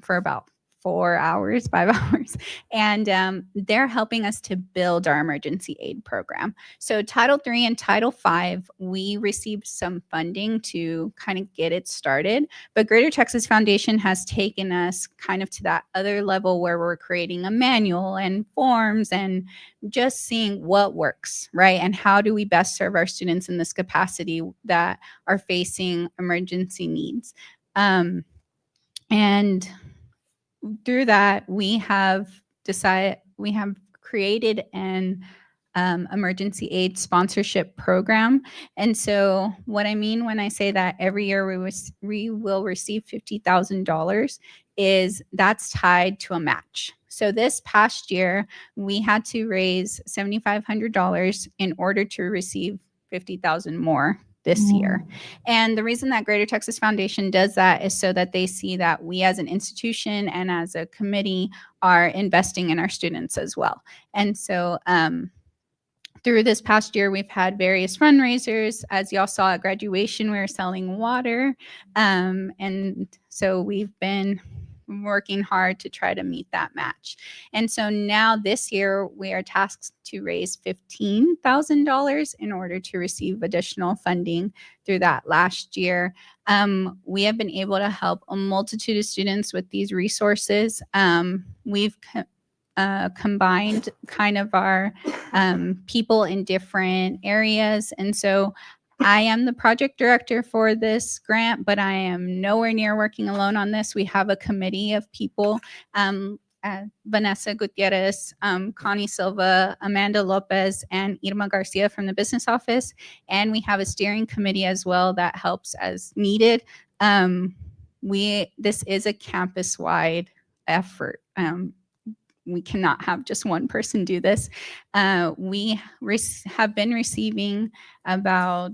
for about 4 hours, 5 hours, and they're helping us to build our emergency aid program. So Title III and Title V, we received some funding to kind of get it started, but Greater Texas Foundation has taken us kind of to that other level where we're creating a manual and forms and just seeing what works, right? And how do we best serve our students in this capacity that are facing emergency needs? And through that, we have created an emergency aid sponsorship program. And so what I mean when I say that every year we will receive $50,000 is that's tied to a match. So this past year, we had to raise $7,500 in order to receive $50,000 more this year. And the reason that Greater Texas Foundation does that is so that they see that we as an institution and as a committee are investing in our students as well. And so through this past year, we've had various fundraisers. As y'all saw at graduation, we were selling water. And so we've been working hard to try to meet that match. And so now this year we are tasked to raise $15,000 in order to receive additional funding through that last year. We have been able to help a multitude of students with these resources. We've combined kind of our people in different areas. And so I am the project director for this grant, but I am nowhere near working alone on this. We have a committee of people, Vanessa Gutierrez, Connie Silva, Amanda Lopez, and Irma Garcia from the business office. And we have a steering committee as well that helps as needed. This is a campus-wide effort. We cannot have just one person do this. We have been receiving about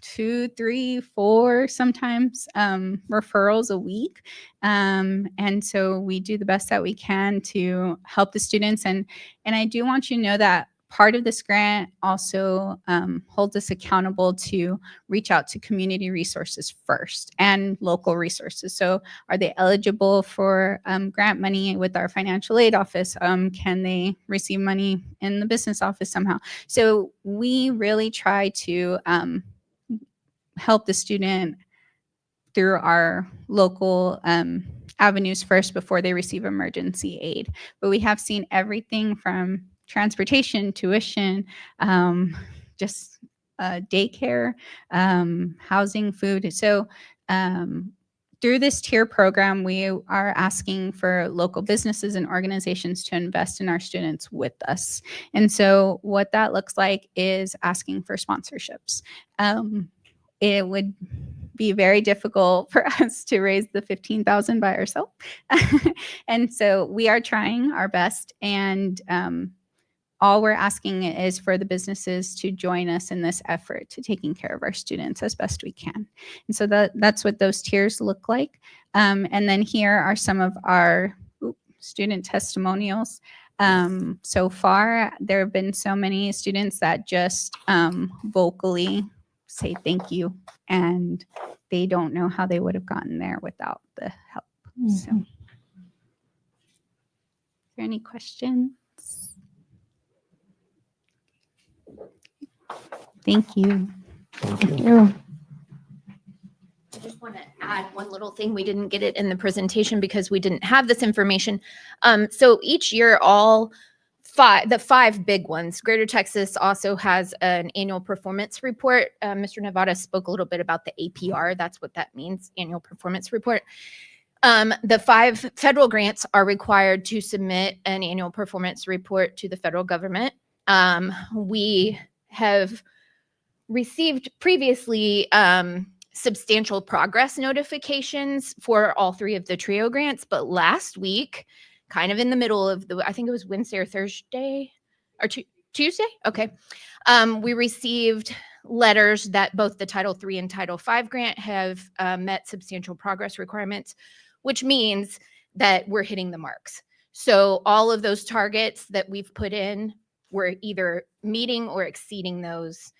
2, 3, 4 sometimes referrals a week. And so we do the best that we can to help the students. And I do want you to know that part of this grant also holds us accountable to reach out to community resources first and local resources. So are they eligible for grant money with our financial aid office? Can they receive money in the business office somehow? So we really try to help the student through our local avenues first before they receive emergency aid. But we have seen everything from transportation, tuition, just daycare, housing, food. So through this tier program, we are asking for local businesses and organizations to invest in our students with us. And so what that looks like is asking for sponsorships. It would be very difficult for us to raise the $15,000 by ourselves. And so we are trying our best, and all we're asking is for the businesses to join us in this effort to taking care of our students as best we can. And so that's what those tiers look like. And then here are some of our student testimonials. So far, there have been so many students that just vocally say thank you, and they don't know how they would have gotten there without the help. So. there any questions? Thank you. Thank you. I just want to add one little thing. We didn't get it in the presentation because we didn't have this information. So each year, the five big ones, Greater Texas also has an annual performance report. Mr. Nevada spoke a little bit about the APR. That's what that means, annual performance report. The 5 federal grants are required to submit an annual performance report to the federal government. We have received previously substantial progress notifications for all 3 of the TRIO grants, but last week, kind of in the middle of I think it was Wednesday or Thursday or Tuesday. Okay. We received letters that both the Title III and Title V grant have met substantial progress requirements, which means that we're hitting the marks. So all of those targets that we've put in, we're either meeting or exceeding those.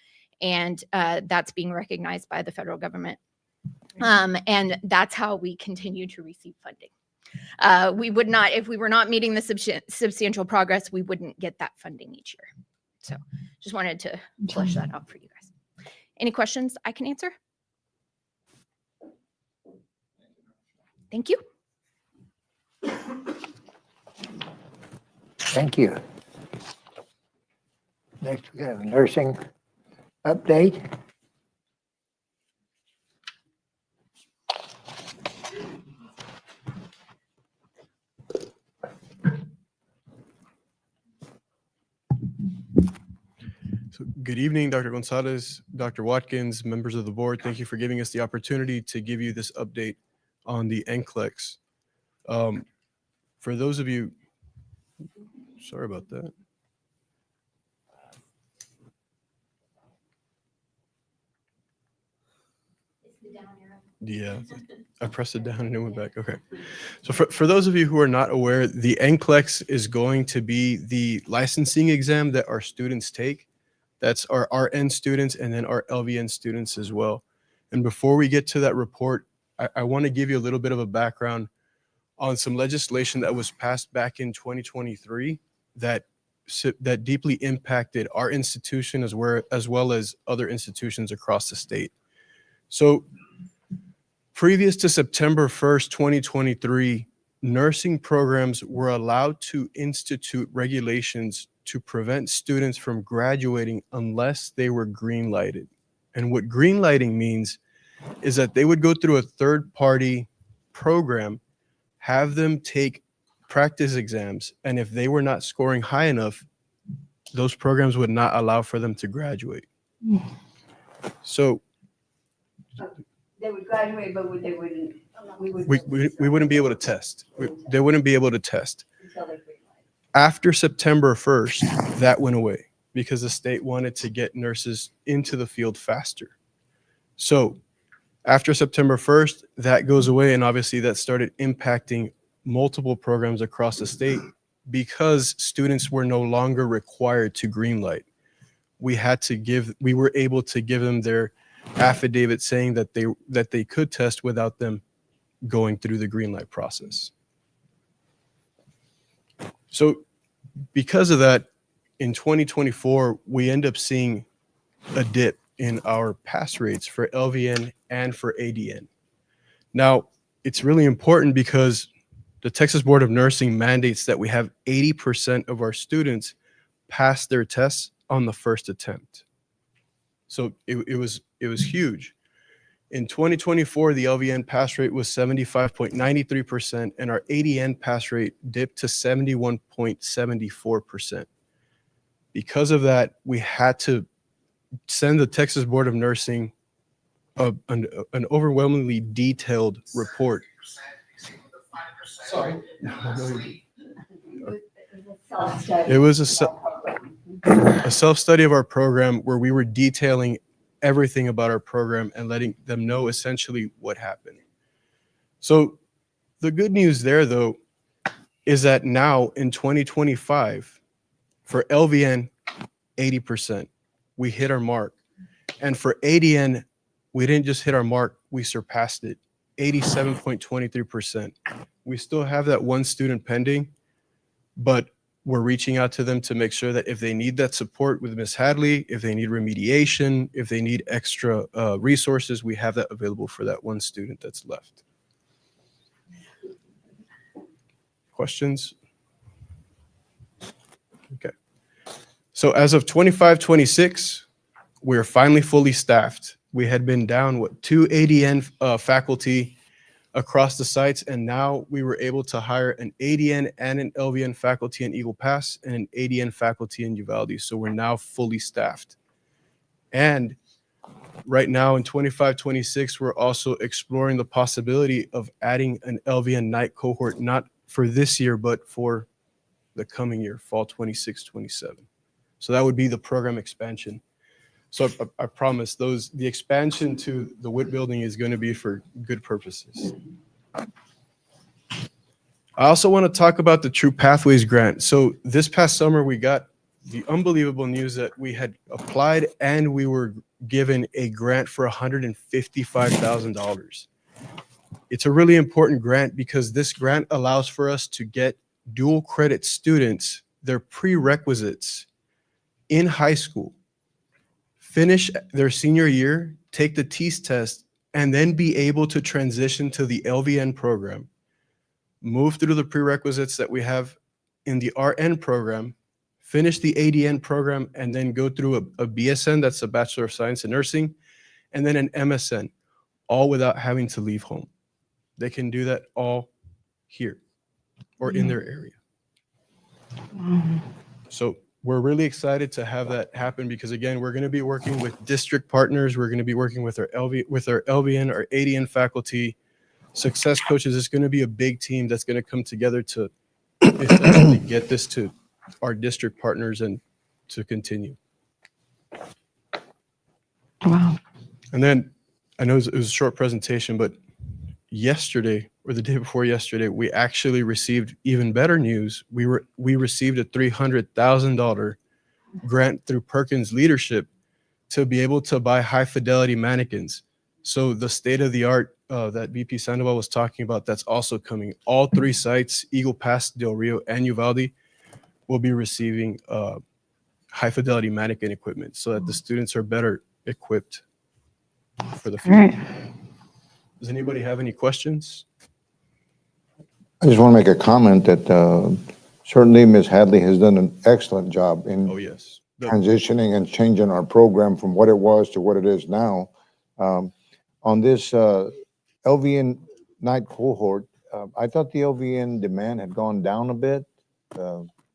And that's being recognized by the federal government. And that's how we continue to receive funding. We would not, if we were not meeting the substantial progress, we wouldn't get that funding each year. So just wanted to flesh that out for you guys. Any questions I can answer? Thank you. Thank you. Next, we have a nursing update. So good evening, Dr. Gonzalez, Dr. Watkins, members of the board. Thank you for giving us the opportunity to give you this update on the NCLEX. For those of you, sorry about that. Yeah, I pressed it down and it went back. Okay. So for those of you who are not aware, the NCLEX is going to be the licensing exam that our students take. That's our RN students and then our LVN students as well. And before we get to that report, I want to give you a little bit of a background on some legislation that was passed back in 2023 that deeply impacted our institution as well as other institutions across the state. So previous to September 1st, 2023, nursing programs were allowed to institute regulations to prevent students from graduating unless they were green lighted. And what green lighting means is that they would go through a third-party program, have them take practice exams, and if they were not scoring high enough, those programs would not allow for them to graduate. So they would graduate, but they wouldn't. we wouldn't be able to test. They wouldn't be able to test. Until they green light. After September 1st, that went away because the state wanted to get nurses into the field faster. So after September 1st, that goes away, and obviously that started impacting multiple programs across the state because students were no longer required to green light. We were able to give them their affidavit saying that they could test without them going through the green light process. So because of that, in 2024, we end up seeing a dip in our pass rates for LVN and for ADN. Now, it's really important because the Texas Board of Nursing mandates that we have 80% of our students pass their tests on the first attempt. So it was huge. In 2024, the LVN pass rate was 75.93%, and our ADN pass rate dipped to 71.74%. Because of that, we had to send the Texas Board of Nursing an overwhelmingly detailed report. Sorry. It was a self-study of our program where we were detailing everything about our program and letting them know essentially what happened. So the good news there, though, is that now in 2025, for LVN, 80%, we hit our mark. And for ADN, we didn't just hit our mark, we surpassed it, 87.23%. We still have that one student pending, but we're reaching out to them to make sure that if they need that support with Ms. Hadley, if they need remediation, if they need extra resources, we have that available for that one student that's left. Questions? Okay. So as of 25-26, we're finally fully staffed. We had been down, 2 ADN faculty across the sites, and now we were able to hire an ADN and an LVN faculty in Eagle Pass and an ADN faculty in Uvalde. So we're now fully staffed. And right now in 25-26, we're also exploring the possibility of adding an LVN night cohort, not for this year, but for the coming year, fall 26-27. So that would be the program expansion. So I promise the expansion to the WIT building is going to be for good purposes. I also want to talk about the True Pathways grant. So this past summer, we got the unbelievable news that we had applied and we were given a grant for $155,000. It's a really important grant because this grant allows for us to get dual credit students their prerequisites in high school, finish their senior year, take the TEAS test, and then be able to transition to the LVN program, move through the prerequisites that we have in the RN program, finish the ADN program, and then go through a BSN, that's a Bachelor of Science in Nursing, and then an MSN, all without having to leave home. They can do that all here or in their area. So we're really excited to have that happen because, again, we're going to be working with district partners. We're going to be working with our LVN, our ADN faculty, success coaches. It's going to be a big team that's going to come together to essentially get this to our district partners and to continue. Wow. And then I know it was a short presentation, but yesterday or the day before yesterday, we actually received even better news. We received a $300,000 grant through Perkins Leadership to be able to buy high fidelity mannequins. So the state of the art that VP Sandoval was talking about, that's also coming. All 3 sites, Eagle Pass, Del Rio, and Uvalde, will be receiving high fidelity mannequin equipment so that the students are better equipped for the future. Right. Does anybody have any questions? I just want to make a comment that certainly Ms. Hadley has done an excellent job in Oh, yes. transitioning and changing our program from what it was to what it is now. On this LVN night cohort, I thought the LVN demand had gone down a bit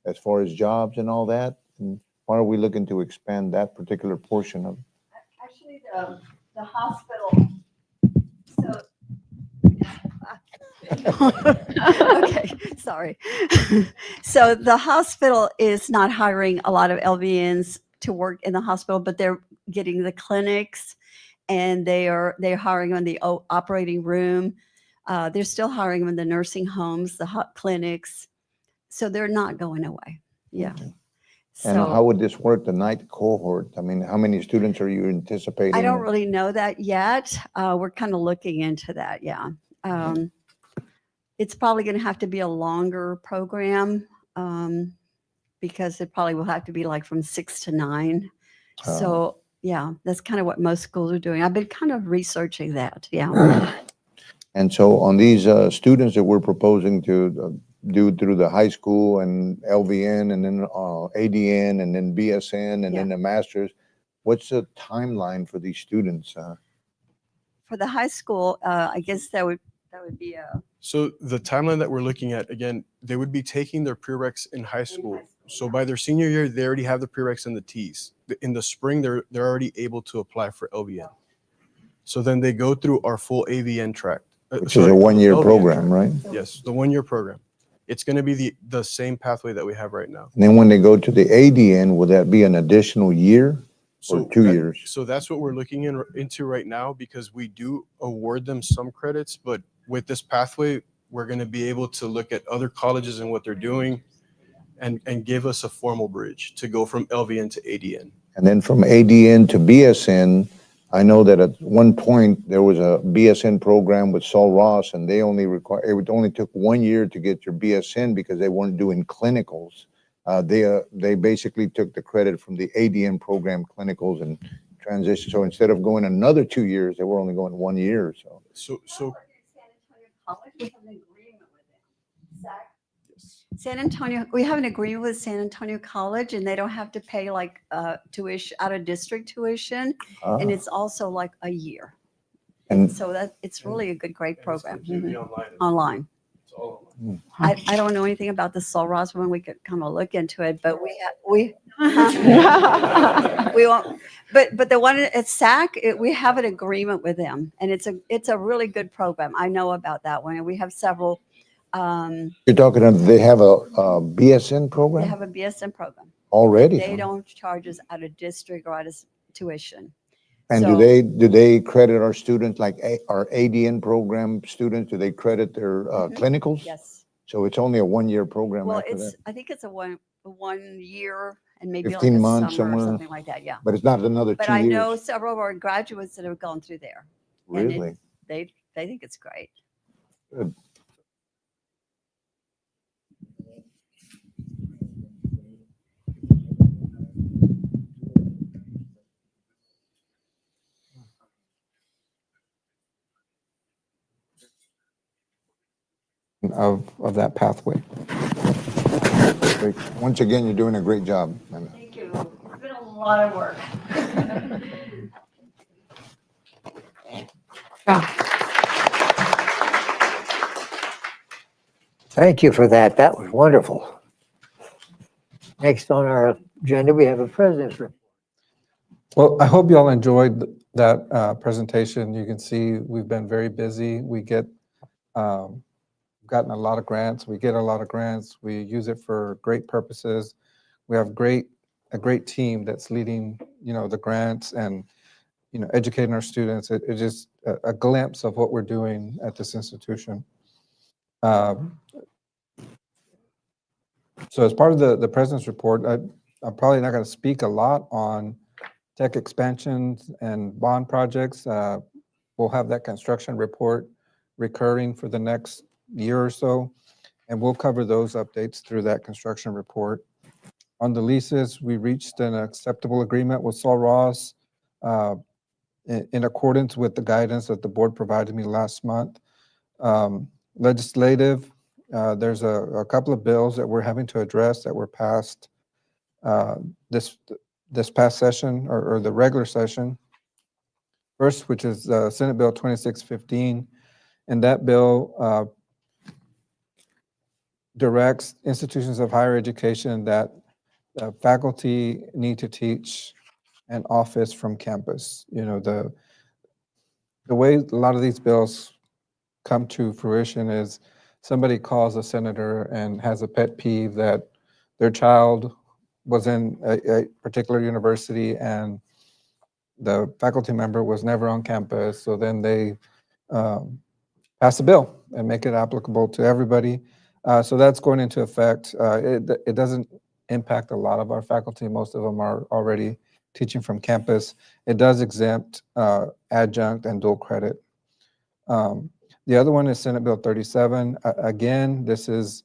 as far as jobs and all that. And why are we looking to expand that particular portion of it? Actually, the hospital, so. Okay, sorry. So the hospital is not hiring a lot of LVNs to work in the hospital, but they're getting the clinics and they're hiring them in the operating room. They're still hiring them in the nursing homes, the clinics. So they're not going away. Yeah. And how would this work, the night cohort? I mean, how many students are you anticipating? I don't really know that yet. We're kind of looking into that. Yeah. It's probably going to have to be a longer program because it probably will have to be like from 6 to 9. So yeah, that's kind of what most schools are doing. I've been kind of researching that. Yeah. And so on these students that we're proposing to do through the high school and LVN and then ADN and then BSN and then the master's, what's the timeline for these students? For the high school, I guess that would be a. So the timeline that we're looking at, again, they would be taking their prereqs in high school. So by their senior year, they already have the prereqs and the T's. In the spring, they're already able to apply for LVN. So then they go through our full AVN track. Which is a one-year program, right? Yes, the one-year program. It's going to be the same pathway that we have right now. And then when they go to the ADN, will that be an additional year or 2 years? So that's what we're looking into right now because we do award them some credits, but with this pathway, we're going to be able to look at other colleges and what they're doing and give us a formal bridge to go from LVN to ADN. And then from ADN to BSN, I know that at one point, there was a BSN program with Sol Ross, and they only it only took 1 year to get your BSN because they weren't doing clinicals. They basically took the credit from the ADN program clinicals and transitioned. So instead of going another 2 years, they were only going 1 year, so. So San Antonio, we have an agreement with San Antonio College, and they don't have to pay like tuition, out of district tuition, and Ah. it's also like a year. And- So that it's really a good, great program. completely Mhm. online. Online. It's all I don't know anything about the Sol Ross one. We could kind of look into it, but we won't. But the one at SAC, we have an agreement with them, and it's a really good program. I know about that one, and we have several. You're talking, they have a BSN They program have a BSN program. already? They huh? don't charge us out of district or out of tuition. And So- do they credit our students, like our ADN program students, do they credit their clinicals? Yes. So it's only a 1-year program Well, after that? I think it's a one year and maybe like 15 a months summer or somewhere, something like that. Yeah. but it's not another But 2 I know years. several of our graduates that have gone through there. and Really? they think it's great. Good. Of that pathway. Great. Once again, you're doing a great job. Thank you. It's been a lot of work. Thank you for that. That was wonderful. Next on our agenda, we have a president's report. Well, I hope you all enjoyed that presentation. You can see we've been very busy. We get gotten a lot of grants. We get a lot of grants. We use it for great purposes. We have a great team that's leading, the grants and, educating our students. It's just a glimpse of what we're doing at this institution. So as part of the president's report, I'm probably not going to speak a lot on tech expansions and bond projects. We'll have that construction report recurring for the next year or so, and we'll cover those updates through that construction report. On the leases, we reached an acceptable agreement with Sol Ross in accordance with the guidance that the board provided me last month. Legislative, there's a couple of bills that we're having to address that were passed this past session or the regular session. First, which is Senate Bill 2615, and that bill directs institutions of higher education that faculty need to teach an office from campus. The way a lot of these bills come to fruition is somebody calls a senator and has a pet peeve that their child was in a particular university and the faculty member was never on campus. So then they pass a bill and make it applicable to everybody. So that's going into effect. It doesn't impact a lot of our faculty. Most of them are already teaching from campus. It does exempt adjunct and dual credit. The other one is Senate Bill 37. Again, this is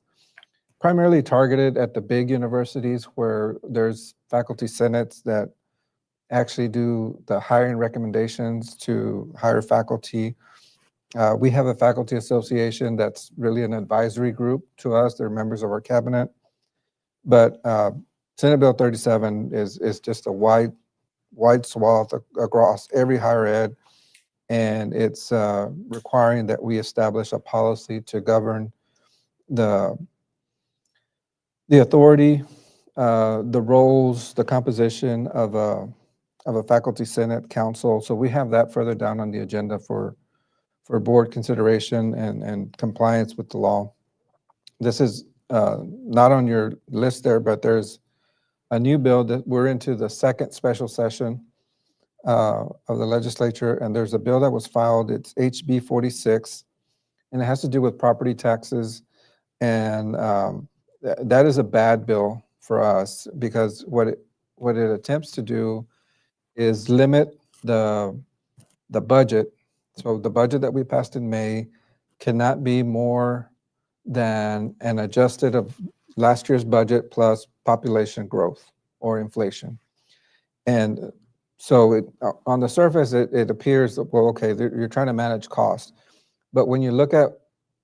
primarily targeted at the big universities where there's faculty senates that actually do the hiring recommendations to hire faculty. We have a faculty association that's really an advisory group to us. They're members of our cabinet. But Senate Bill 37 is just a wide swath across every higher ed. And it's requiring that we establish a policy to govern the authority, the roles, the composition of a faculty senate council. So we have that further down on the agenda for board consideration and compliance with the law. This is not on your list there, but there's a new bill that we're into the second special session of the legislature, and there's a bill that was filed. It's HB 46, and it has to do with property taxes. And that is a bad bill for us because what it attempts to do is limit the the budget, so the budget that we passed in May cannot be more than an adjusted of last year's budget plus population growth or inflation. And so on the surface, it appears, well, okay, you're trying to manage cost. But when you look at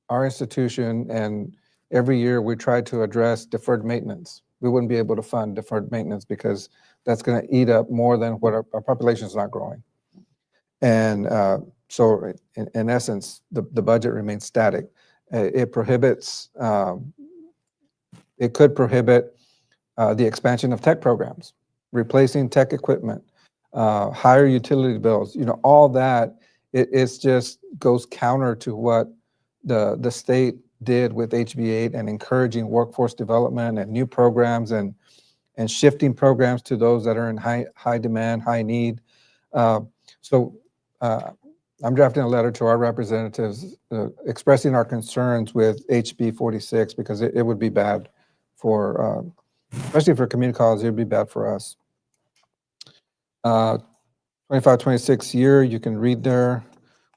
our institution, and every year we try to address deferred maintenance, we wouldn't be able to fund deferred maintenance because that's going to eat up more than what our population is not growing. And so in essence, the budget remains static. It prohibits, it could prohibit the expansion of tech programs, replacing tech equipment, higher utility bills, all that. It's just goes counter to what the state did with HB8 and encouraging workforce development and new programs and shifting programs to those that are in high demand, high need. So I'm drafting a letter to our representatives expressing our concerns with HB 46 because it would be bad for, especially for community colleges, it would be bad for us. 25-26 year, you can read there.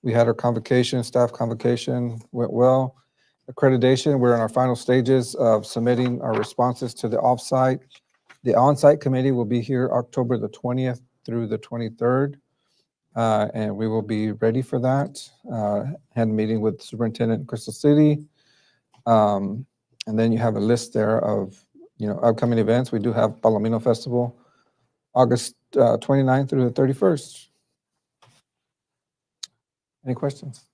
We had our convocation, staff convocation, went well. Accreditation, we're in our final stages of submitting our responses to the offsite. The onsite committee will be here October the 20th through the 23rd. And we will be ready for that. Had a meeting with Superintendent in Crystal City. And then you have a list there of, upcoming events. We do have Palomino Festival, August 29th through the 31st. Any questions?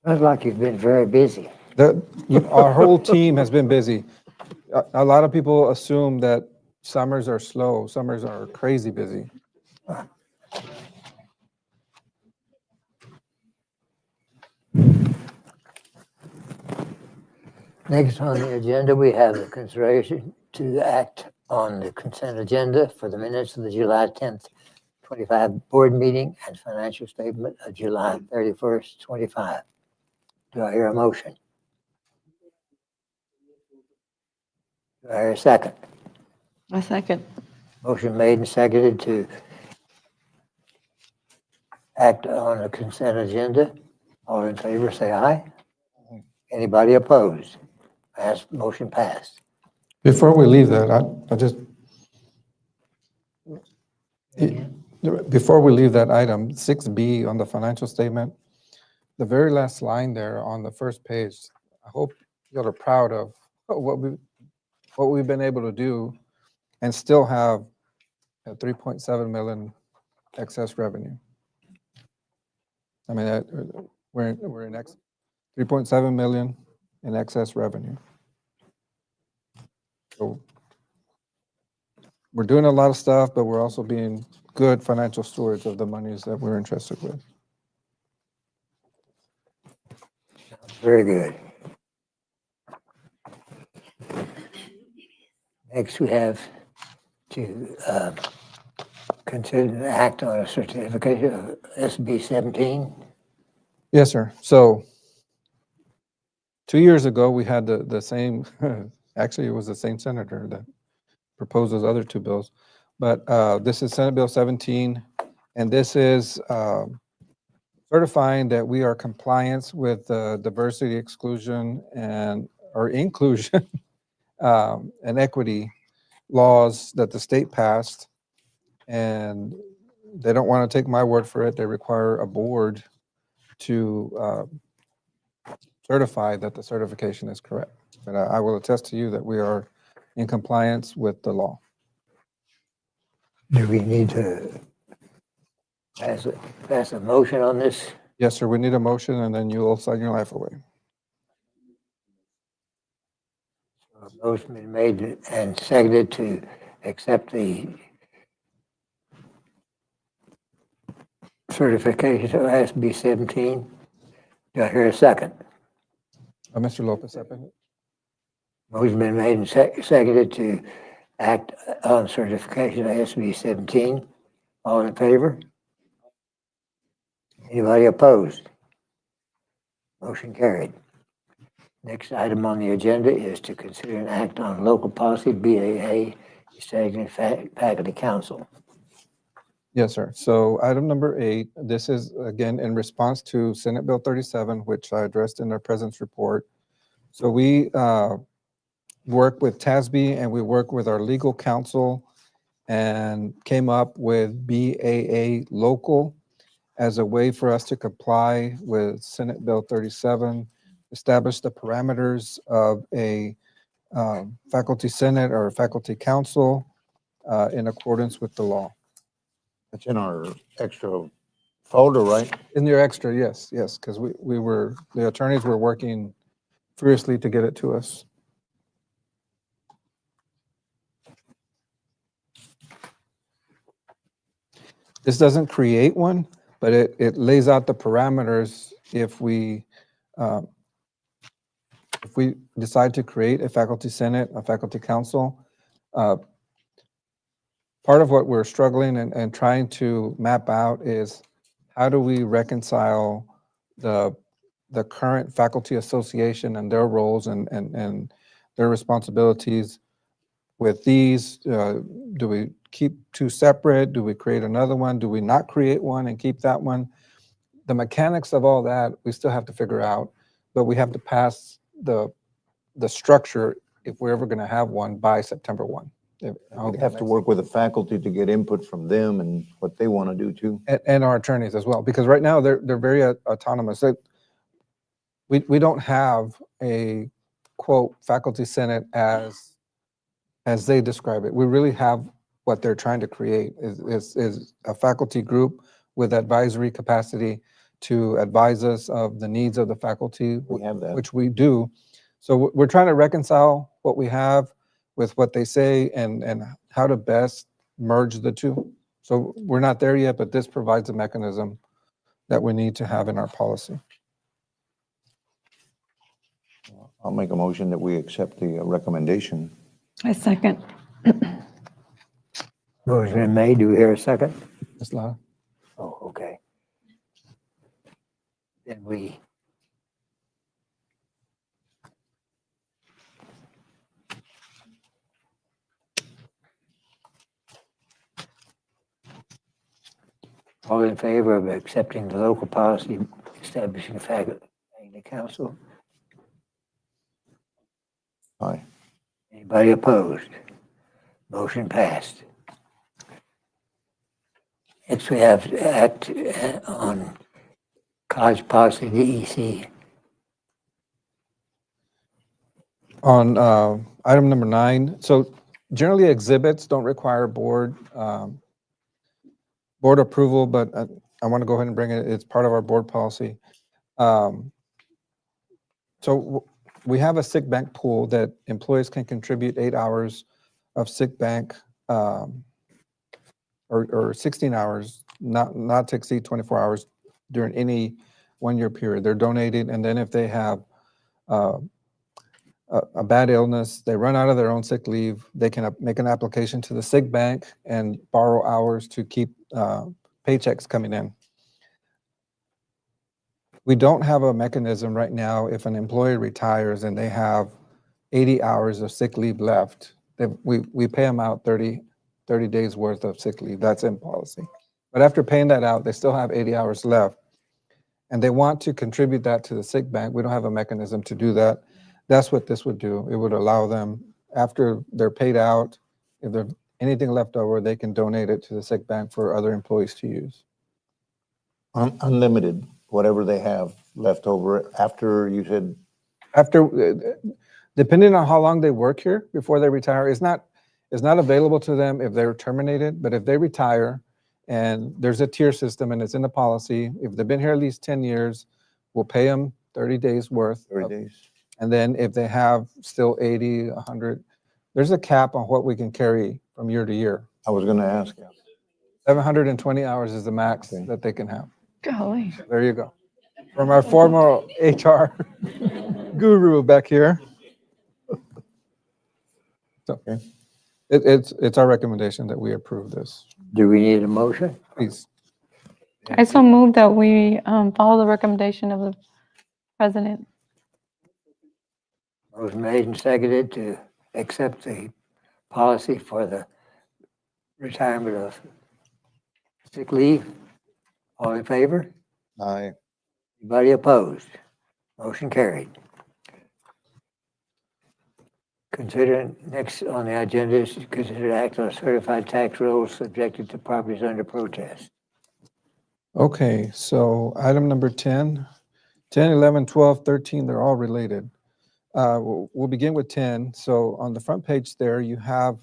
Sounds like you've been very busy. Our whole team has been busy. A lot of people assume that summers are slow. Summers are crazy busy. Next on the agenda, we have the consideration to act on the consent agenda for the minutes of the July 10th, 25 board meeting and financial statement of July 31st, 25. Do I hear a motion? Do I hear a second? A second. Motion made and seconded to act on the consent agenda. All in favor, say aye. Anybody opposed? Motion passed. Before we leave that, before we leave that item, 6B on the financial statement, the very last line there on the first page, I hope y'all are proud of what we've been able to do and still have a 3.7 million excess revenue. I mean, we're in 3.7 million in excess revenue. So we're doing a lot of stuff, but we're also being good financial stewards of the monies that we're entrusted with. Very good. Next, we have to consider and act on a certificate of SB 17. Yes, sir. So 2 years ago, we had the same, actually, it was the same senator that proposed those other two bills. But this is Senate Bill 17, and this is certifying that we are compliant with diversity, exclusion, or inclusion and equity laws that the state passed. And they don't want to take my word for it. They require a board to certify that the certification is correct. But I will attest to you that we are in compliance with the law. Do we need to pass a motion on this? Yes, sir. We need a motion, and then you will sign your life away. A motion been made and seconded to accept the certification of SB 17. Do I hear a second? Mr. Lopez, second. Motion been made and seconded to act on certification of SB 17. All in favor? Anybody opposed? Motion carried. Next item on the agenda is to consider an act on local policy BAA establishing faculty council. Yes, sir. So item number 8, this is again in response to Senate Bill 37, which I addressed in our presence report. So we work with TASB and we work with our legal counsel and came up with BAA local as a way for us to comply with Senate Bill 37, establish the parameters of a faculty senate or faculty council in accordance with the law. That's in our extra folder, right? In your extra, yes, because the attorneys were working furiously to get it to us. This doesn't create one, but it lays out the parameters uh, if we decide to create a faculty senate, a faculty council. Part of what we're struggling and trying to map out is how do we reconcile the current faculty association and their roles and their responsibilities with these? Do we keep two separate? Do we create another one? Do we not create one and keep that one? The mechanics of all that, we still have to figure out, but we have to pass the structure if we're ever going to have one by September 1. We have to work with the faculty to get input from them and what they want to do too. And our attorneys as well, because right now they're very autonomous. We don't have a quote faculty senate as they describe it. We really have what they're trying to create is a faculty group with advisory capacity to advise us of the needs of the faculty, We have that. which we do. So we're trying to reconcile what we have with what they say and how to best merge the two. So we're not there yet, but this provides a mechanism that we need to have in our policy. I'll make a motion that we accept the recommendation. I second. Motion been made. Do we hear a second? Ms. Lara? Oh, okay. Then we all in favor of accepting the local policy establishing a faculty council? Aye. Anybody opposed? Motion passed. Next, we have to act on college policy, DEC. On item number 9, so generally exhibits don't require board approval, but I want to go ahead and bring it. It's part of our board policy. So we have a sick bank pool that employees can contribute 8 hours of sick bank or 16 hours, not to exceed 24 hours during any 1-year period. They're donated, and then if they have a bad illness, they run out of their own sick leave, they can make an application to the sick bank and borrow hours to keep paychecks coming in. We don't have a mechanism right now if an employee retires and they have 80 hours of sick leave left, we pay them out 30 days worth of sick leave. That's in policy. But after paying that out, they still have 80 hours left. And they want to contribute that to the sick bank. We don't have a mechanism to do that. That's what this would do. It would allow them, after they're paid out, if there's anything left over, they can donate it to the sick bank for other employees to use. Unlimited, whatever they have left over after you said. After, depending on how long they work here before they retire, it's not available to them if they're terminated, but if they retire and there's a tier system and it's in the policy, if they've been here at least 10 years, we'll pay them 30 days worth. 30 days. And then if they have still 80, 100, there's a cap on what we can carry from year to year. I was going to ask. 720 hours is the max that they can have. Golly. There you go. From our former HR guru back here. So it's our recommendation that we approve this. Do we need a motion? Please. I so move that we follow the recommendation of the president. Motion made and seconded to accept the policy for the retirement of sick leave. All in favor? Aye. Anybody opposed? Motion carried. Consider, next on the agenda is to consider act on certified tax rolls subjected to properties under protest. Okay, so item number 10, 10, 11, 12, 13, they're all related. We'll begin with 10. So on the front page there, you have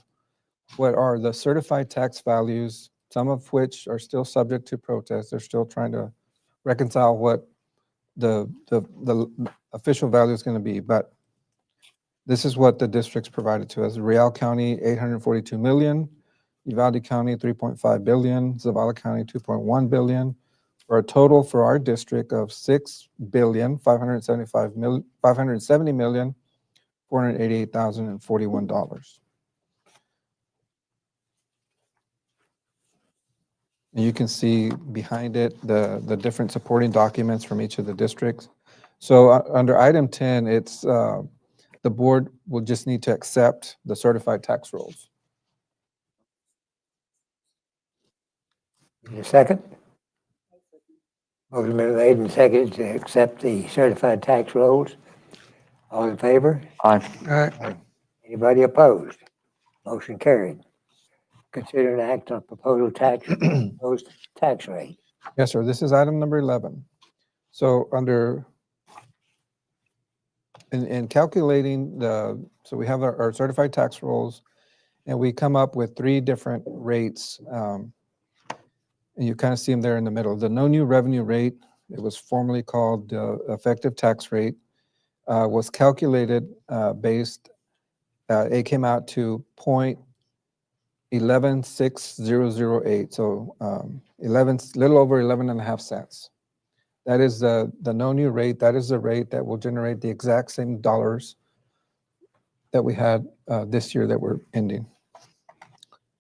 what are the certified tax values, some of which are still subject to protest. They're still trying to reconcile what the official value is going to be. But this is what the districts provided to us. Real County, 842 million. Uvalde County, 3.5 billion. Zavala County, 2.1 billion. For a total for our district of $6,570,488,041. And you can see behind it the different supporting documents from each of the districts. So under item 10, it's the board will just need to accept the certified tax rolls. Need a second? Motion been made and seconded to accept the certified tax rolls. All in favor? Aye. Anybody opposed? Motion carried. Consider an act on proposed tax rate. Yes, sir. This is item number 11. So in calculating so we have our certified tax rolls, and we come up with 3 different rates. And you kind of see them there in the middle. The no new revenue rate, it was formerly called the effective tax rate, was calculated based, it came out to 0.116008, so little over 11 and a half cents. That is the no new rate. That is the rate that will generate the exact same dollars that we had this year that we're ending.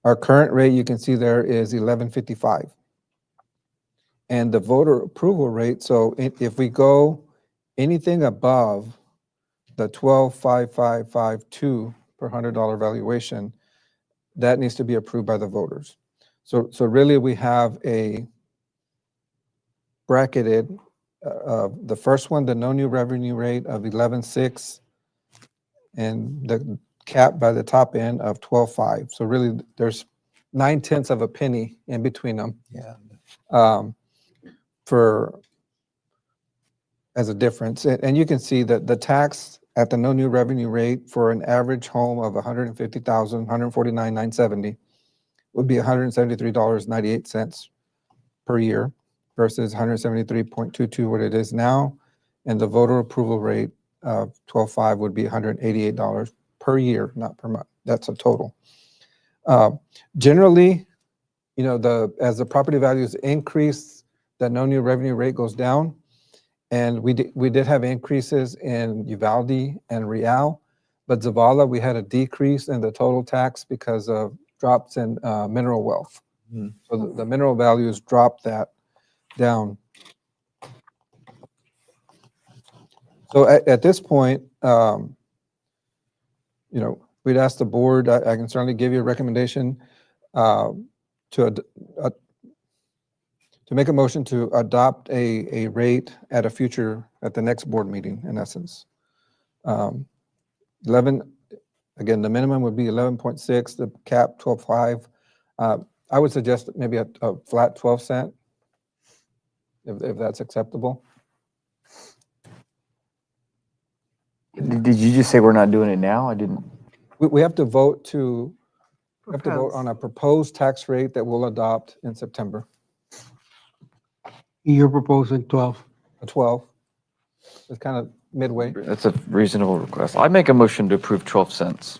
Our current rate, you can see there, is 11.55. And the voter approval rate, so if we go anything above the 12.5552 per $100 valuation, that needs to be approved by the voters. So really we have a bracketed, the first one, the no new revenue rate of 11.6, and the cap by the top end of 12.5. So really there's 9/10 of a penny in between them. Yeah. As a difference. And you can see that the tax at the no new revenue rate for an average home of $150,000, $149,970 would be $173.98 per year versus $173.22 what it is now. And the voter approval rate of 12.5 would be $188 per year, not per month. That's a total. Generally, as the property values increase, the no new revenue rate goes down. And we did have increases in Uvalde and Real, but Zavala, we had a decrease in the total tax because of drops in mineral wealth. So the mineral values dropped that down. So at this point, we'd ask the board, I can certainly give you a recommendation to make a motion to adopt a rate at the next board meeting, in essence. 11, again, the minimum would be 11.6, the cap 12.5. I would suggest maybe a flat 12 cent, if that's acceptable. Did you just say we're not doing it now? I didn't. We have to vote on a proposed tax rate that we'll adopt in September. You're proposing 12. A 12. It's kind of midway. That's a reasonable request. I make a motion to approve 12 cents.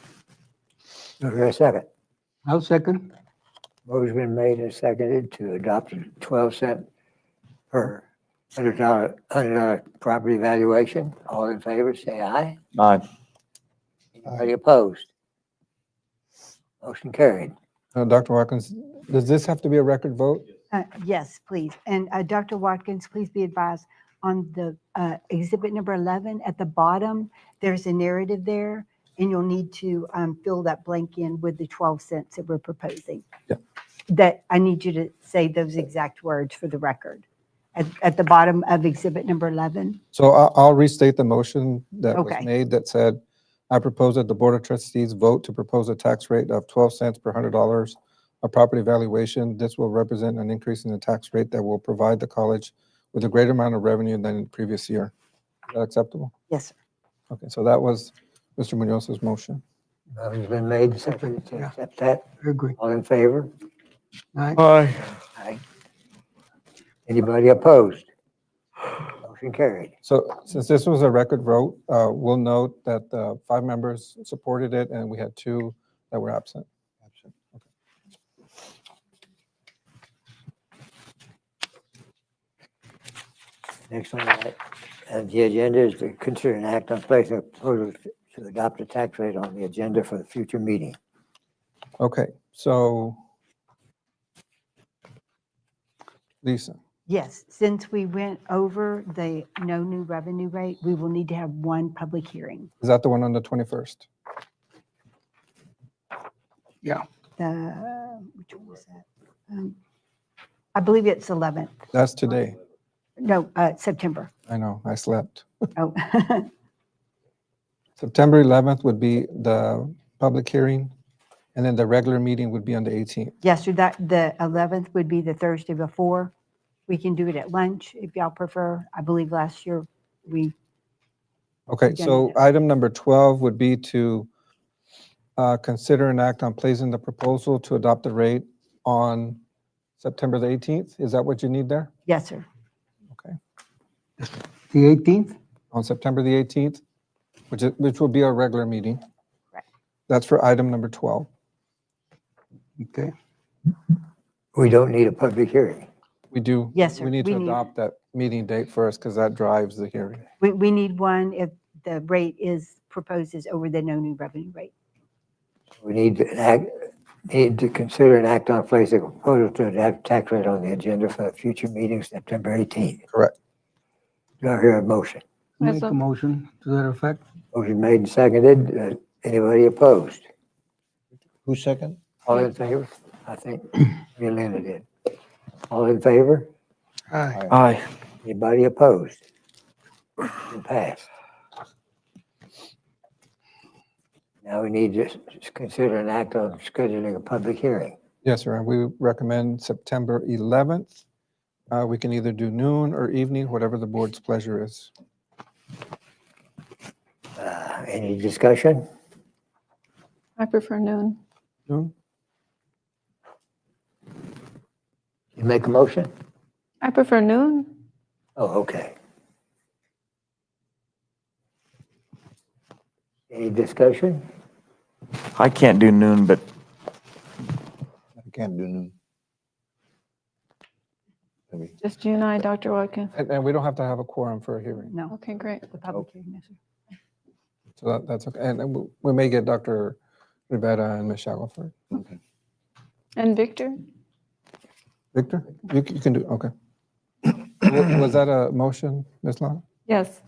Is there a second? I'll second. Motion been made and seconded to adopt a 12 cent per $100 property valuation. All in favor, say aye. Aye. Anybody opposed? Motion carried. Dr. Watkins, does this have to be a record vote? Yes, please. And Dr. Watkins, please be advised on the exhibit number 11 at the bottom, there's a narrative there, and you'll need to fill that blank in with the 12 cents that we're proposing. Yeah. that I need you to say those exact words for the record. At the bottom of exhibit number 11. So I'll restate the motion that was Okay. made that said, I propose that the Board of Trustees vote to propose a tax rate of 12 cents per $100 of property valuation. This will represent an increase in the tax rate that will provide the college with a greater amount of revenue than in the previous year. Is that acceptable? Yes, sir. Okay, so that was Mr. Munoz's motion. Motion's been made, seconded to accept that. I agree. All in favor? Aye. Aye. Anybody opposed? Motion carried. So since this was a record vote, we'll note that 5 members supported it and we had 2 that were absent. Next on the agenda is to consider an act on placing a proposal to adopt a tax rate on the agenda for the future meeting. Okay, so Lisa, Yes, since we went over the no new revenue rate, we will need to have one public hearing. is that the one on the 21st? Yeah. Which one was that? I believe it's 11th. That's today. No, September. I know, I slept. Oh, September 11th would be the public hearing, and then the regular meeting would be on the 18th. yes, so that the 11th would be the Thursday before. We can do it at lunch if y'all prefer. I believe last year we, Okay, so item number 12 would be to consider an act on placing the proposal to adopt the rate on September the 18th. Is that what you need there? yes, sir. The 18th? On September the 18th, which will be our regular meeting. Correct. That's for item number 12. Okay. We don't need a public hearing. We do. Yes, sir. We need We to need- adopt that meeting date first because that drives the hearing. We need one if the rate is proposed is over the no new revenue rate. We need to consider an act on placing a proposal to adopt a tax rate on the agenda for the future meeting September 18th. Correct. Do I hear a motion? Make a motion to that effect. Motion made and seconded. Anybody opposed? Who's second? All in favor? I think Yolanda did. All in favor? Aye. Aye. Anybody opposed? Motion passed. Now we need to consider an act on scheduling a public hearing. Yes, sir. And we recommend September 11th. We can either do noon or evening, whatever the board's pleasure is. Any discussion? I prefer noon. Noon? You make a motion? I prefer noon. Oh, okay. Any discussion? I can't do noon, but I can't do noon. Maybe. Just you and I, Dr. Watkins. And we don't have to have a quorum for a hearing. No, Okay, great. the public hearing, yes, sir. So that's okay. And we may get Dr. Rivera and Ms. Shackelford. And Victor? Victor, you can do, okay. Was that a motion, Ms. Lana? Yes.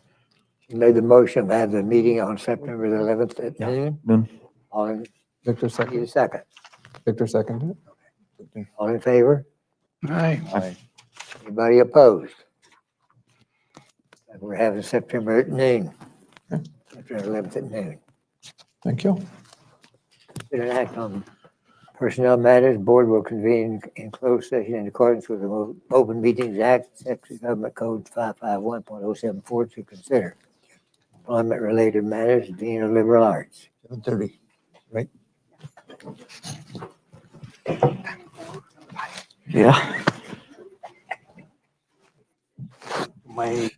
You made the motion to have the meeting on September the 11th at noon? noon. All in, Victor need a second. second. Victor seconded. All in favor? Aye. Aye. Anybody opposed? We're having September at noon. Okay. September 11th at noon. Thank you. Consider an act on personnel matters. Board will convene in closed session in accordance with the Open Meetings Act, Texas Government Code 551.074 to consider employment-related matters, Dean of Liberal Arts. 7:30, right? Yeah. My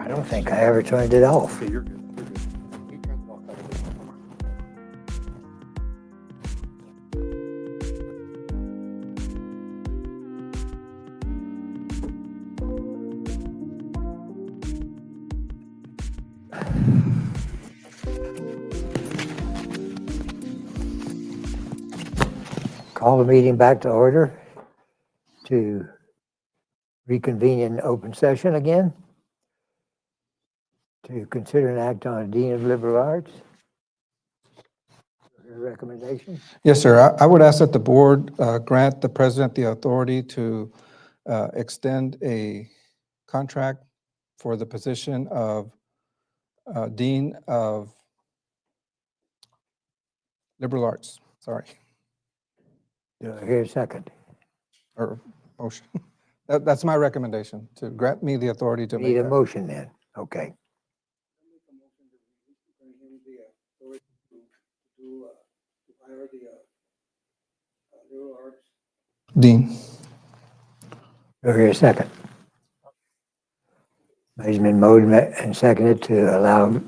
I don't think I ever turned it off. Okay, you're good. Call the meeting back to order to reconvene in open session again to consider an act on a Dean of Liberal Arts. Your recommendation? Yes, sir. I would ask that the board grant the president the authority to extend a contract for the position of Dean of Liberal Arts, sorry, Do I hear a second? or motion. That's my recommendation, to grant me the authority to make Need a that. motion then, okay. Dean. Do I hear a second? It's been moved and seconded to allow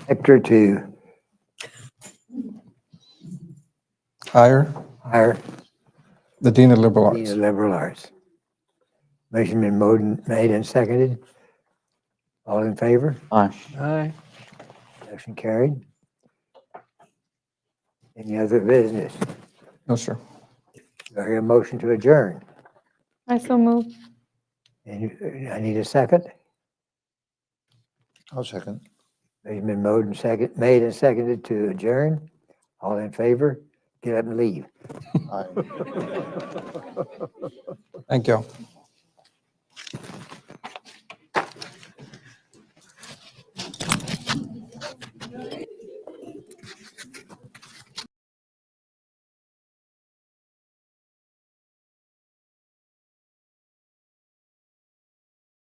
Hector to Hire hire the Dean of Liberal Dean Arts. of Liberal Arts. Motion been made and seconded. All in favor? Aye. Aye. Motion carried. Any other business? No, sir. Do I hear a motion to adjourn? I so move. And I need a second. I'll second. It's been made and seconded to adjourn. All in favor? Get up and leave. Aye. Thank you.